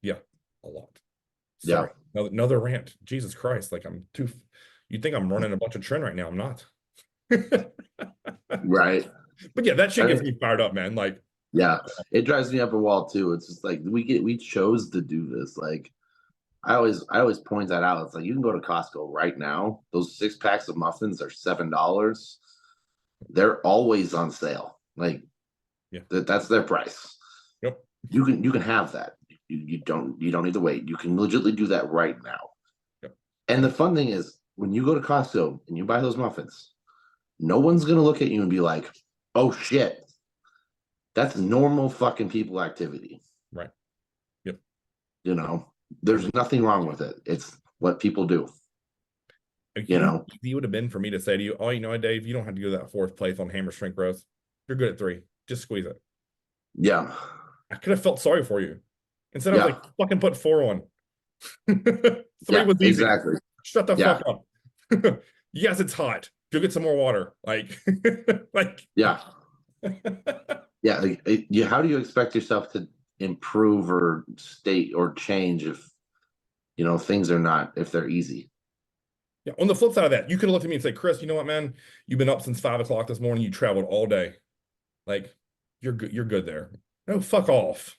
Yeah, a lot. Yeah. Sorry. Another rant. Jesus Christ. Like, you'd think I'm running a bunch of trend right now. I'm not. Right. But yeah, that shit gets me fired up, man. Like, Yeah, it drives me up a wall too. It's just like we chose to do this. Like I always point that out. It's like you can go to Costco right now. Those 6 packs of muffins are $7. They're always on sale. Like yeah. that's their price. Yep. You can have that. You don't need to wait. You can legitimately do that right now. Yep. And the fun thing is when you go to Costco and you buy those muffins, no one's gonna look at you and be like, "Oh shit." That's normal fucking people activity. Right. Yep. There's nothing wrong with it. It's what people do. You You know how know, easy it would have been for me to say to you, oh, you know what, Dave, you don't have to go to that 4th place on hammer strength rows. You're good at 3. Just squeeze it. yeah, I could have felt sorry for you. Instead, I was yeah, like, fucking put 4 on. 3 yeah, was easy. exactly. Shut the Yeah, fuck up. Yes, it's hot. Go get some more water. Like, like, yeah, yeah. How do you expect yourself to improve or state or change if things are not if they're easy? Yeah. On the flip side of that, you could have looked at me and said, Chris, you know what, man? You've been up since 5 o'clock this morning. You traveled all day. Like, you're good. You're good there. No, fuck off.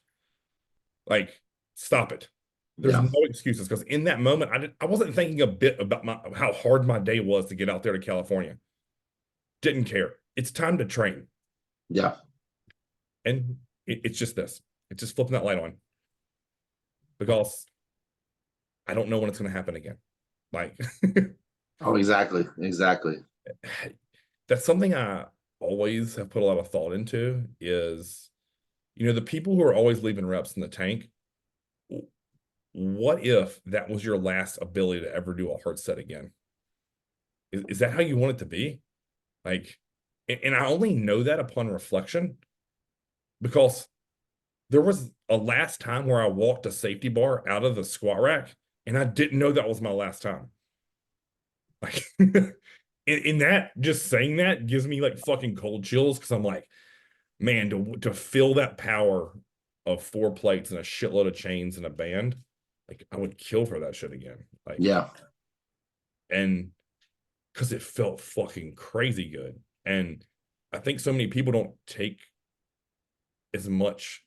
Like, stop it. There's Yeah. no excuses because in that moment, I wasn't thinking a bit about how hard my day was to get out there to California. Didn't care. It's time to train. Yeah. And it's just this. It's just flipping that light on because I don't know when it's going to happen again. Like, Oh, exactly. Exactly. that's something I always have put a lot of thought into is, the people who are always leaving reps in the tank, what if that was your last ability to ever do a hard set again? Is that how you want it to be? Like, and I only know that upon reflection because there was a last time where I walked a safety bar out of the squat rack and I didn't know that was my last time. Like, in that, just saying that gives me like fucking cold chills because I'm like, man, to feel that power of 4 plates and a shitload of chains and a band, like I would kill for that shit again. Like, Yeah. and because it felt fucking crazy good. And I think so many people don't take as much,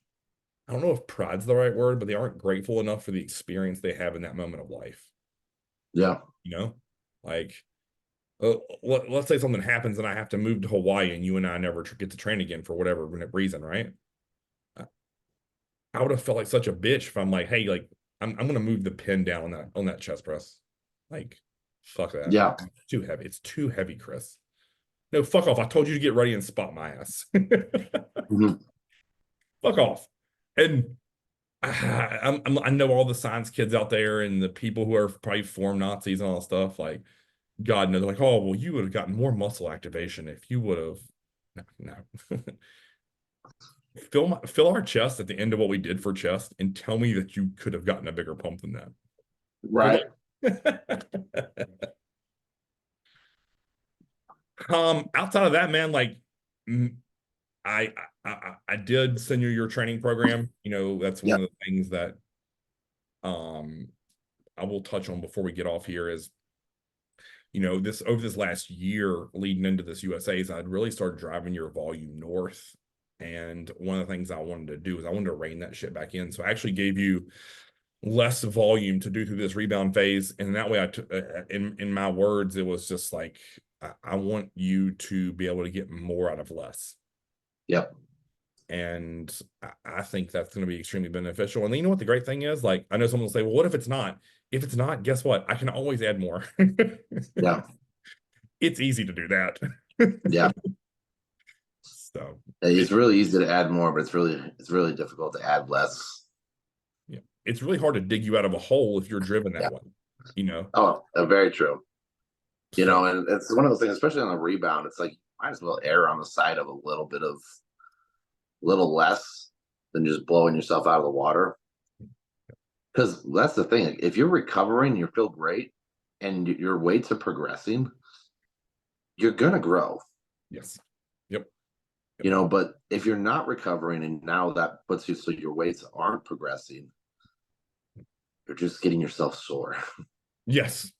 I don't know if pride's the right word, but they aren't grateful enough for the experience they have in that moment of life. Yeah. You know, like let's say something happens and I have to move to Hawaii and you and I never get to train again for whatever reason, right? I would have felt like such a bitch if I'm like, hey, like I'm gonna move the pin down on that chest press. Like, fuck that. Yeah. It's too heavy. It's too heavy, Chris. No, fuck off. I told you to get ready and spot my ass. Mhm. Fuck off. And I know all the science kids out there and the people who are probably form Nazis and all that stuff. Like, God knows, they're like, oh, well, you would have gotten more muscle activation if you would have. No, no. Fill our chest at the end of what we did for chest and tell me that you could have gotten a bigger pump than that. Good Right. luck. Outside of that, man, like I, I did send you your training program. That's one Yep. of the things that um I will touch on before we get off here is, this over this last year leading into this USA's, I'd really started driving your volume north. And one of the things I wanted to do is I wanted to rein that shit back in. So I actually gave you less volume to do through this rebound phase. And that way in my words, it was just like, I want you to be able to get more out of less. Yep. And I think that's going to be extremely beneficial. And then you know what the great thing is? Like, I know someone will say, well, what if it's not? If it's not, guess what? I can always add more. Yeah. It's easy to do that. Yeah. So It's really easy to add more, but it's really difficult to add less. yeah, it's really hard to dig you out of a hole if you're driven that Yeah. way. Oh, very true. So And it's one of those things, especially on a rebound, it's like might as well err on the side of a little less than just blowing yourself out of the water. Because that's the thing. If you're recovering, you feel great, and your weights are progressing, you're gonna grow. yes. Yep. But if you're not recovering and now that puts you so your weights aren't progressing, you're just getting yourself sore. Yes.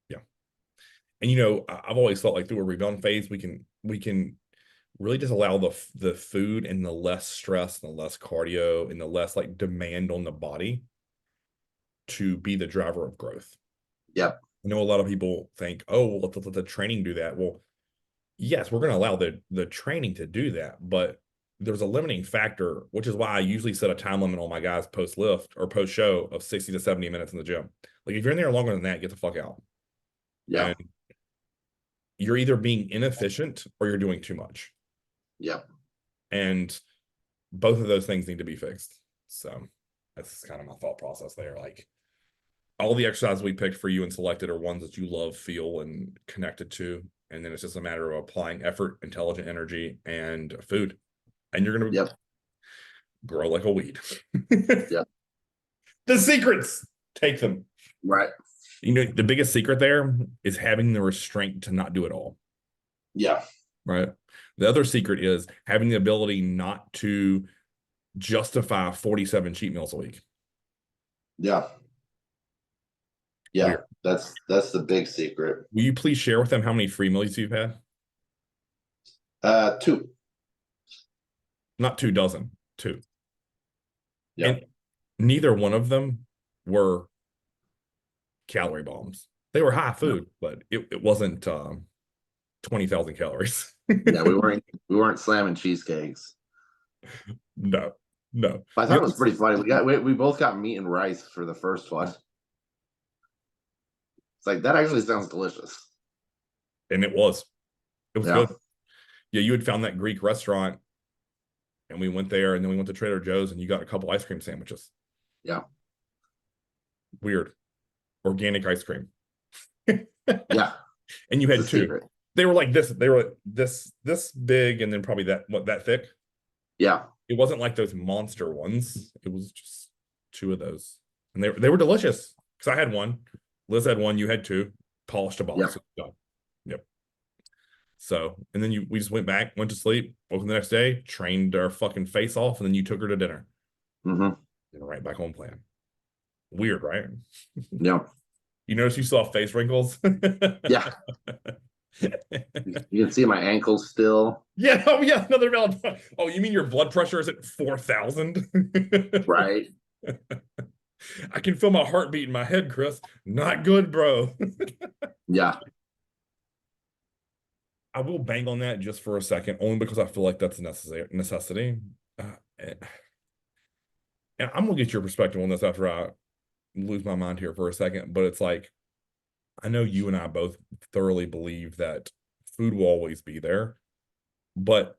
Yeah. And I've always felt like through a rebound phase, we can really just allow the food and the less stress and the less cardio and the less like demand on the body to be the driver of growth. Yep. I know a lot of people think, oh, well, let the training do that. Well, yes, we're going to allow the training to do that, but there's a limiting factor, which is why I usually set a time limit on my guys post lift or post show of 60 to 70 minutes in the gym. Like if you're in there longer than that, get the fuck out. Yeah. And you're either being inefficient or you're doing too much. Yep. And both of those things need to be fixed. So that's kind of my thought process there. Like all the exercises we picked for you and selected are ones that you love, feel, and connected to. And then it's just a matter of applying effort, intelligent energy, and food. And you're going to Yep. grow like a weed. Yep. The secrets, take them. Right. The biggest secret there is having the restraint to not do it all. Yeah. Right. The other secret is having the ability not to justify 47 cheat meals a week. Yeah. Yeah, Weird. that's the big secret. Will you please share with them how many free meals you've had? Two. Not 2 dozen, two. Yeah. And neither one of them were calorie bombs. They were high No. food, but it wasn't 20,000 calories. Yeah, we weren't slamming cheesecakes. No, no. I thought The it was pretty funny. We both got meat and rice for the first one. It's like that actually sounds delicious. and it was Yeah. good. Yeah, you had found that Greek restaurant, and we went there, and then we went to Trader Joe's, and you got a couple ice cream sandwiches. Yeah. Weird, organic ice cream, Yeah. and you It's a had two. secret. They were like this. They were this big, and then probably that thick. Yeah. It wasn't like those monster ones. It was just two of those, and they were delicious. Because I had one, Liz had one, you had two, polished a Yeah. box. Done. Yep. So, and then we just went back, went to sleep, woke up the next day, trained our fucking face off, and then you took her to dinner. Mm-hmm. And right back on plan. Weird, right? Yeah. You notice you saw face wrinkles? Yeah. You can see my ankles still. Yeah, oh yeah, another valid point. Oh, you mean your blood pressure is at 4,000? Right. I can feel my heartbeat in my head, Chris. Not good, bro. Yeah. I will bang on that just for a second, only because I feel like that's a necessity. And I'm gonna get your perspective on this after I lose my mind here for a second, but it's like I know you and I both thoroughly believe that food will always be there, but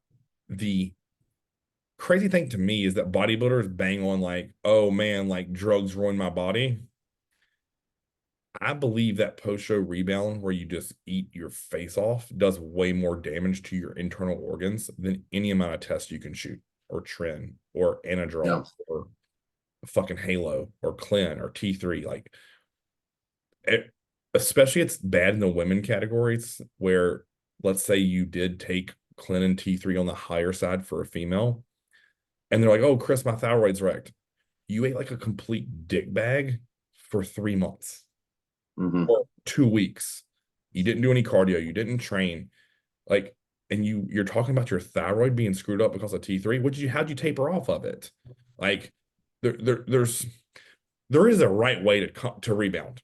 the crazy thing to me is that bodybuilders bang on like, oh man, like drugs ruin my body. I believe that post-show rebound where you just eat your face off does way more damage to your internal organs than any amount of tests you can shoot or Tren or Yeah. Anadrol or fucking Halo or Clen or T3. Like, especially it's bad in the women categories where, let's say you did take Clen and T3 on the higher side for a female, and they're like, oh, Chris, my thyroid's wrecked. You ate like a complete dick bag for 3 months. Mm-hmm. Or 2 weeks. You didn't do any cardio, you didn't train. Like, and you're talking about your thyroid being screwed up because of T3. How'd you taper off of it? Like, there is a right way to rebound.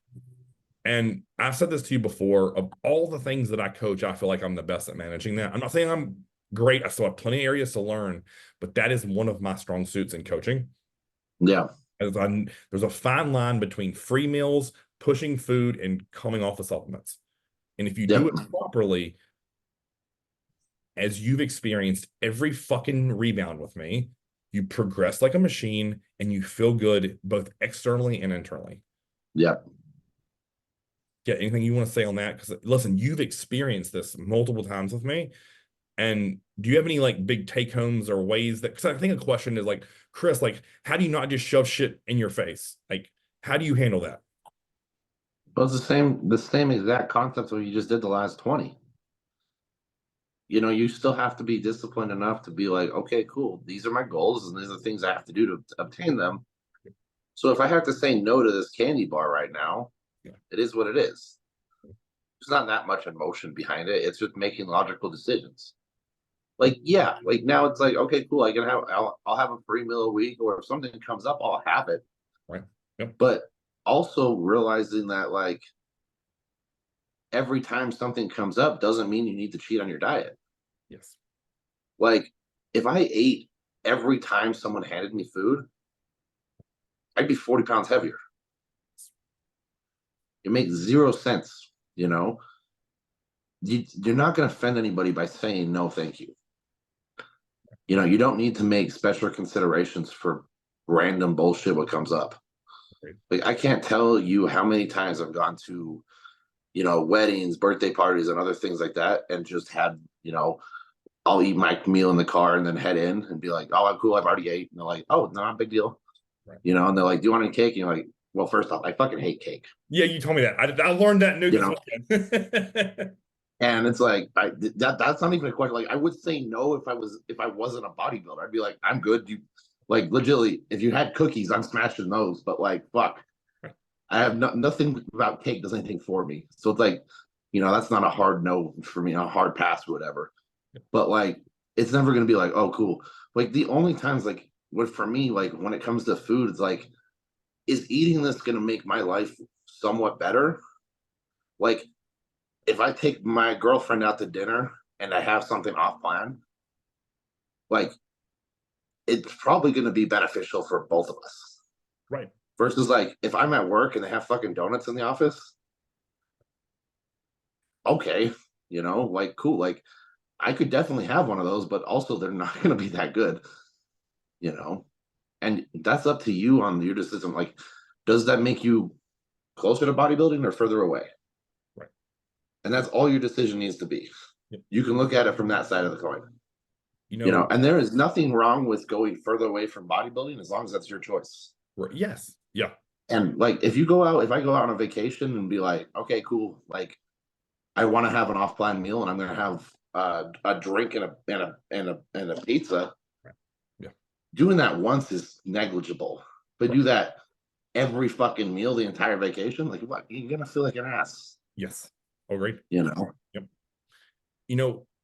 And I've said this to you before, of all the things that I coach, I feel like I'm the best at managing that. I'm not saying I'm great. I still have plenty of areas to learn, but that is one of my strong suits in coaching. Yeah. There's a fine line between free meals, pushing food, and coming off the supplements. And if you do Yep. it properly, as you've experienced every fucking rebound with me, you progress like a machine and you feel good both externally and internally. Yep. Yeah, anything you want to say on that? Because listen, you've experienced this multiple times with me. And do you have any like big take homes or ways that, because I think a question is like, Chris, like, how do you not just shove shit in your face? Like, how do you handle that? Well, it's the same exact concept that you just did the last 20. You still have to be disciplined enough to be like, okay, cool. These are my goals, and these are the things I have to do to obtain them. So if I have to say no to this candy bar right now, Yeah. it is what it is. There's not that much emotion behind it. It's just making logical decisions. Like, yeah, like now it's like, okay, cool. I'll have a free meal a week, or if something comes up, I'll have it. Right. Yep. But also realizing that like every time something comes up doesn't mean you need to cheat on your diet. Yes. Like if I ate every time someone handed me food, I'd be 40 pounds heavier. It makes zero sense, you're not going to offend anybody by saying no thank you. You don't need to make special considerations for random bullshit what comes up. Right. Like I can't tell you how many times I've gone to weddings, birthday parties, and other things like that, and just had I'll eat my meal in the car and then head in and be like, oh, I'm cool, I've already ate. And they're like, oh, no, not a big deal. Right. And they're like, do you want any cake? And you're like, well, first off, I fucking hate cake. Yeah, you told me that. I learned that new this weekend. And it's like that's not even a question. Like I would say no if I wasn't a bodybuilder. I'd be like, I'm good. You like legitimately, if you had cookies, I'm smashing those. But like, fuck, I have nothing about cake does anything for me. So it's like, that's not a hard no for me, a hard pass or whatever. But like, it's never gonna be like, oh, cool. Like the only times, like, what for me, like when it comes to food, it's like, is eating this gonna make my life somewhat better? Like, if I take my girlfriend out to dinner and I have something off plan, like it's probably gonna be beneficial for both of us. Right. Versus like if I'm at work and they have fucking donuts in the office, okay, like cool. Like I could definitely have one of those, but also they're not gonna be that good, you know. And that's up to you on your decision. Like, does that make you closer to bodybuilding or further away? Right. And that's all your decision needs to be. Yep. You can look at it from that side of the coin. You know, And there is nothing wrong with going further away from bodybuilding as long as that's your choice. yes. Yeah. And like if I go out on a vacation and be like, okay, cool, like I want to have an off-plan meal and I'm gonna have a drink and a pizza. Right. Yeah. Doing that once is negligible. But right. Do that every fucking meal the entire vacation, like what? You're gonna feel like an ass. Yes. Oh, great. Yep.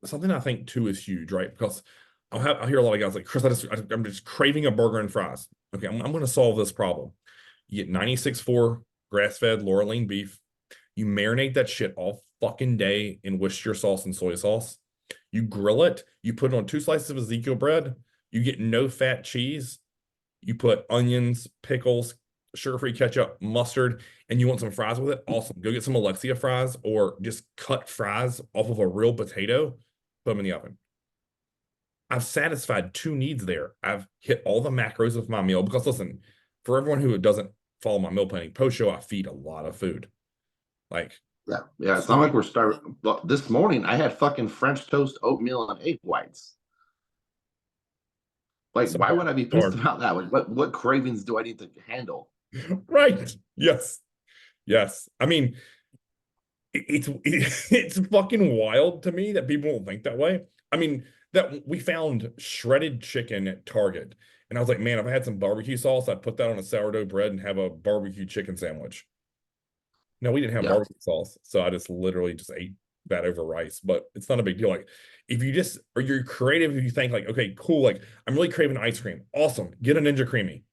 Something I think too is huge, right? Because I'll hear a lot of guys like, Chris, I'm just craving a burger and fries. Okay, I'm going to solve this problem. You get 96.4 grass-fed Laura lean beef. You marinate that shit all fucking day in Worcestershire sauce and soy sauce. You grill it. You put it on 2 slices of Ezekiel bread. You get no fat cheese. You put onions, pickles, sugar-free ketchup, mustard, and you want some fries with it. Awesome. Go get some Alexia fries or just cut fries off of a real potato. Put them in the oven. I've satisfied 2 needs there. I've hit all the macros of my meal because listen, for everyone who doesn't follow my meal planning, post-show, I feed a lot of food. Like, yeah, it's not like we're starting. This morning, I had fucking French toast, oatmeal, and egg whites. Like, why would I be pissed about that? Like, what cravings do I need to handle? Right. Yes. Yes. I mean, it's fucking wild to me that people don't think that way. I mean, that we found shredded chicken at Target, and I was like, man, if I had some barbecue sauce, I'd put that on a sourdough bread and have a barbecue chicken sandwich. No, we didn't have barbecue sauce, so I just literally just ate that over rice. But it's not a big deal. Like, if you just or you're creative, if you think like, okay, cool, like I'm really craving ice cream, awesome, get a Ninja Creamy.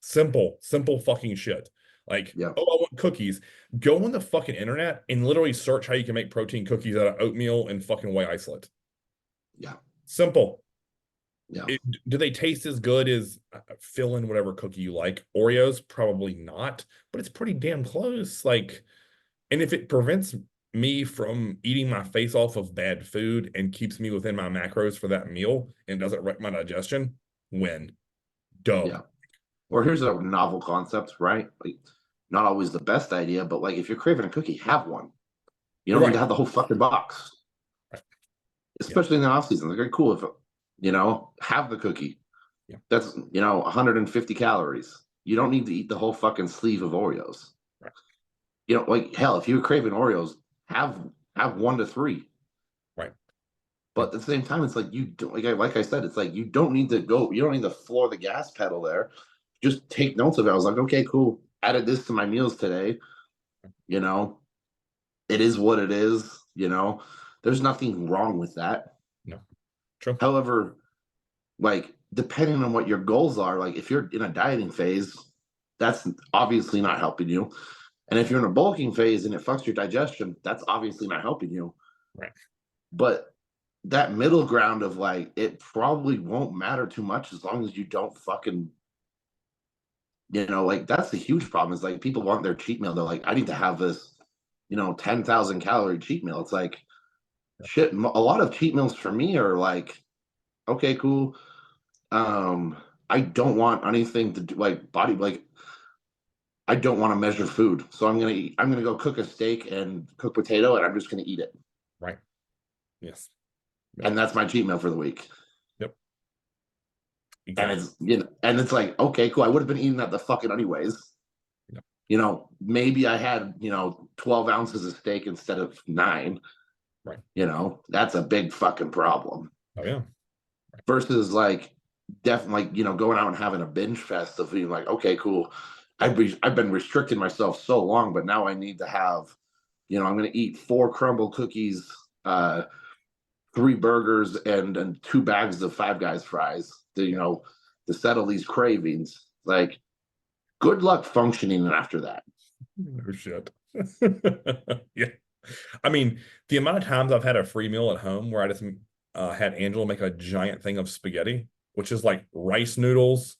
Simple fucking shit. Like, oh, I want cookies. Go on the fucking internet and literally search how you can make protein cookies out of oatmeal and fucking whey isolate. Yeah. Simple. Yeah. Do they taste as good as fill in whatever cookie you like? Oreos? Probably not, but it's pretty damn close. Like, and if it prevents me from eating my face off of bad food and keeps me within my macros for that meal and doesn't wreck my digestion, win. Duh. Yeah. Or here's a novel concept, right? Like, not always the best idea, but like if you're craving a cookie, have one. You don't need to have the whole fucking box. Right. Especially in the off season. It's very cool if have the cookie. Yeah. That's 150 calories. You don't need to eat the whole fucking sleeve of Oreos. Right. Like hell, if you're craving Oreos, have 1 to 3. Right. But at the same time, it's like you don't like I said, it's like you don't need to floor the gas pedal there. Just take notes of it. I was like, okay, cool. Added this to my meals today. It is what it is. There's nothing wrong with that. No. True. However, like depending on what your goals are, like if you're in a dieting phase, that's obviously not helping you. And if you're in a bulking phase and it fucks your digestion, that's obviously not helping you. Right. But that middle ground of like, it probably won't matter too much as long as you don't fucking like that's the huge problem is like people want their cheat meal. They're like, I need to have this, 10,000 calorie cheat meal. It's like, shit. A lot of cheat meals for me are like, okay, cool. I don't want anything to do like body, like I don't want to measure food. So I'm going to go cook a steak and cook potato and I'm just going to eat it. Right. Yes. And that's my cheat meal for the week. Yep. Exactly. And it's like, okay, cool. I would have been eating that the fucking anyways. Yep. Maybe I had, 12 ounces of steak instead of 9. Right. That's a big fucking problem. Oh yeah. Right. Versus like definitely, going out and having a binge fest of being like, okay, cool. I've been restricting myself so long, but now I need to have, I'm going to eat 4 crumble cookies, 3 burgers, and 2 bags of Five Guys fries to settle these cravings. Like, good luck functioning after that. No shit. Yeah. I mean, the amount of times I've had a free meal at home where I just had Angela make a giant thing of spaghetti, which is like rice noodles,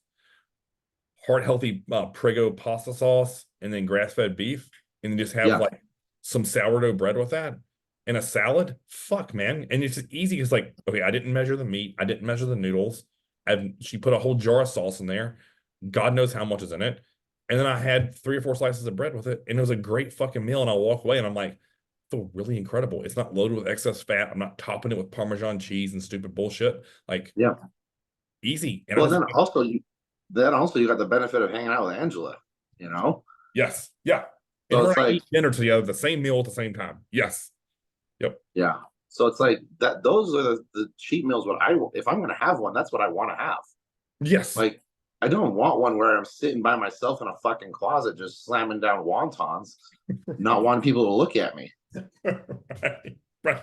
heart healthy Prego pasta sauce, and then grass fed beef, and then just have Yeah, like some sourdough bread with that and a salad. Fuck, man. And it's just easy. It's like, okay, I didn't measure the meat, I didn't measure the noodles. She put a whole jar of sauce in there. God knows how much is in it. And then I had 3 or 4 slices of bread with it, and it was a great fucking meal. And I walk away and I'm like, I feel really incredible. It's not loaded with excess fat. I'm not topping it with Parmesan cheese and stupid bullshit. Like, yeah. easy. And I Well, just, then also you got the benefit of hanging out with Angela. You know, yes, yeah. And so her it's and I eat like, dinner together, the same meal at the same time. Yes. Yep. yeah. So it's like that. Those are the cheat meals. If I'm going to have one, that's what I want to have. Yes. Like, I don't want one where I'm sitting by myself in a fucking closet just slamming down wontons, not wanting people to look at me. Right. Right.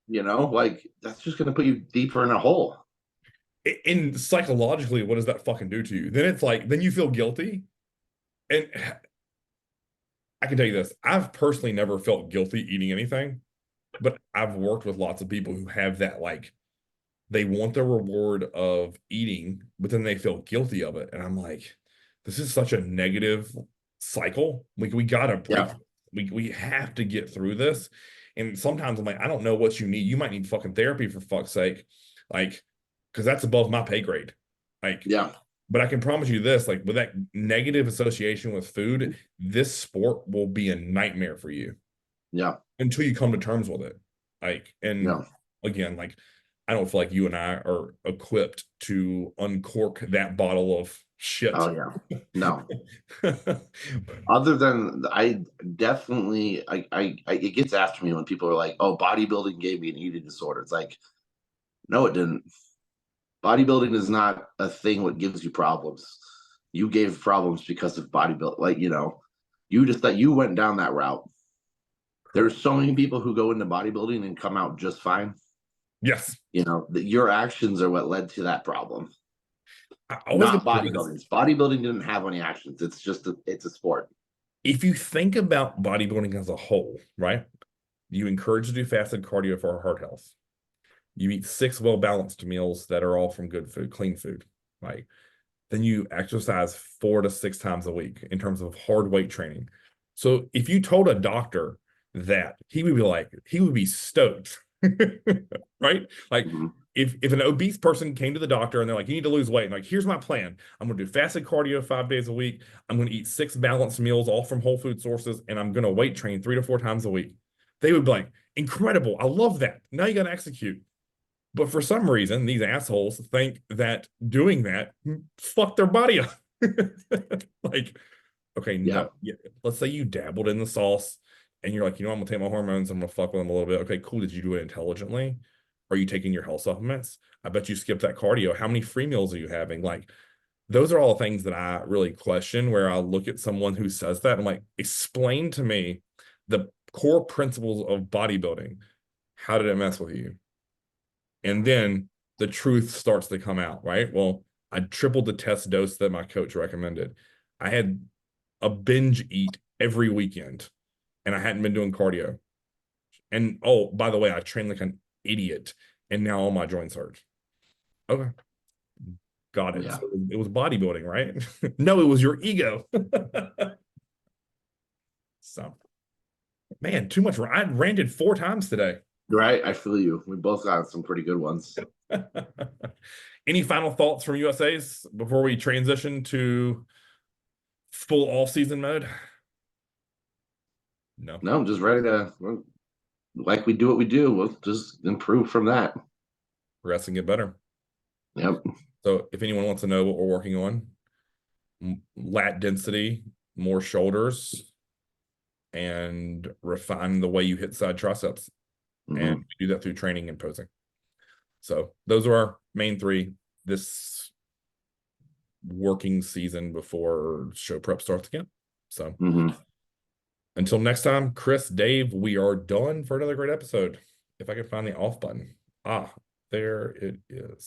Like, that's just going to put you deeper in a hole. And psychologically, what does that fucking do to you? Then it's like, then you feel guilty. And I can tell you this, I've personally never felt guilty eating anything, but I've worked with lots of people who have that, like, they want the reward of eating, but then they feel guilty of it. And I'm like, this is such a negative cycle. We gotta break. Yeah, We have to get through this. And sometimes I'm like, I don't know what you need. You might need fucking therapy for fuck's sake. Like, because that's above my pay grade. Like, yeah, but I can promise you this, like with that negative association with food, this sport will be a nightmare for you yeah, until you come to terms with it. Like, and yeah. again, like, I don't feel like you and I are equipped to uncork that bottle of shit. Oh yeah, no. Other than I definitely, it gets after me when people are like, "Oh, bodybuilding gave me an eating disorder." It's like, no, it didn't. Bodybuilding is not a thing what gives you problems. You gave problems because of bodybuilding. Like, you just that you went down that route. There's Correct. so many people who go into bodybuilding and come out just fine. Yes. That your actions are what led to that problem, I was going not to say this. bodybuilding. Bodybuilding didn't have any actions. It's a sport. If you think about bodybuilding as a whole, right? You encourage to do fasted cardio for heart health. You eat 6 well-balanced meals that are all from good food, clean food, right? Then you exercise 4 to 6 times a week in terms of hard weight training. So if you told a doctor that, he would be stoked, right? Like, Mhm. if an obese person came to the doctor and they're like, you need to lose weight, and like, here's my plan. I'm gonna do fasted cardio 5 days a week. I'm gonna eat 6 balanced meals, all from whole food sources, and I'm gonna weight train 3 to 4 times a week. They would be like, incredible. I love that. Now you gotta execute. But for some reason, these assholes think that doing that fuck their body up. Like, okay, Yeah, no. Yeah, let's say you dabbled in the sauce and you're like, I'm gonna take my hormones, I'm gonna fuck with them a little bit. Okay, cool. Did you do it intelligently? Are you taking your health supplements? I bet you skipped that cardio. How many free meals are you having? Like, those are all things that I really question where I look at someone who says that. I'm like, explain to me the core principles of bodybuilding. How did it mess with you? And then the truth starts to come out, right? Well, I tripled the test dose that my coach recommended. I had a binge eat every weekend and I hadn't been doing cardio. And oh, by the way, I trained like an idiot and now all my joints hurt. Okay, got it. yeah. So it was bodybuilding, right? No, it was your ego. So, man, too much. I ranted 4 times today. Right. I feel you. We both got some pretty good ones. Any final thoughts from USA's before we transition to full off season mode? No. No, I'm just ready to, like, we do what we do. We'll just improve from that. Progress and get better. Yep. So if anyone wants to know what we're working on, lat density, more shoulders, and refine the way you hit side triceps. And Hmm. we do that through training and posing. So those are our main 3. This working season before show prep starts again. So Mhm. until next time, Chris, Dave, we are done for another great episode. If I can find the off button. Ah, there it is.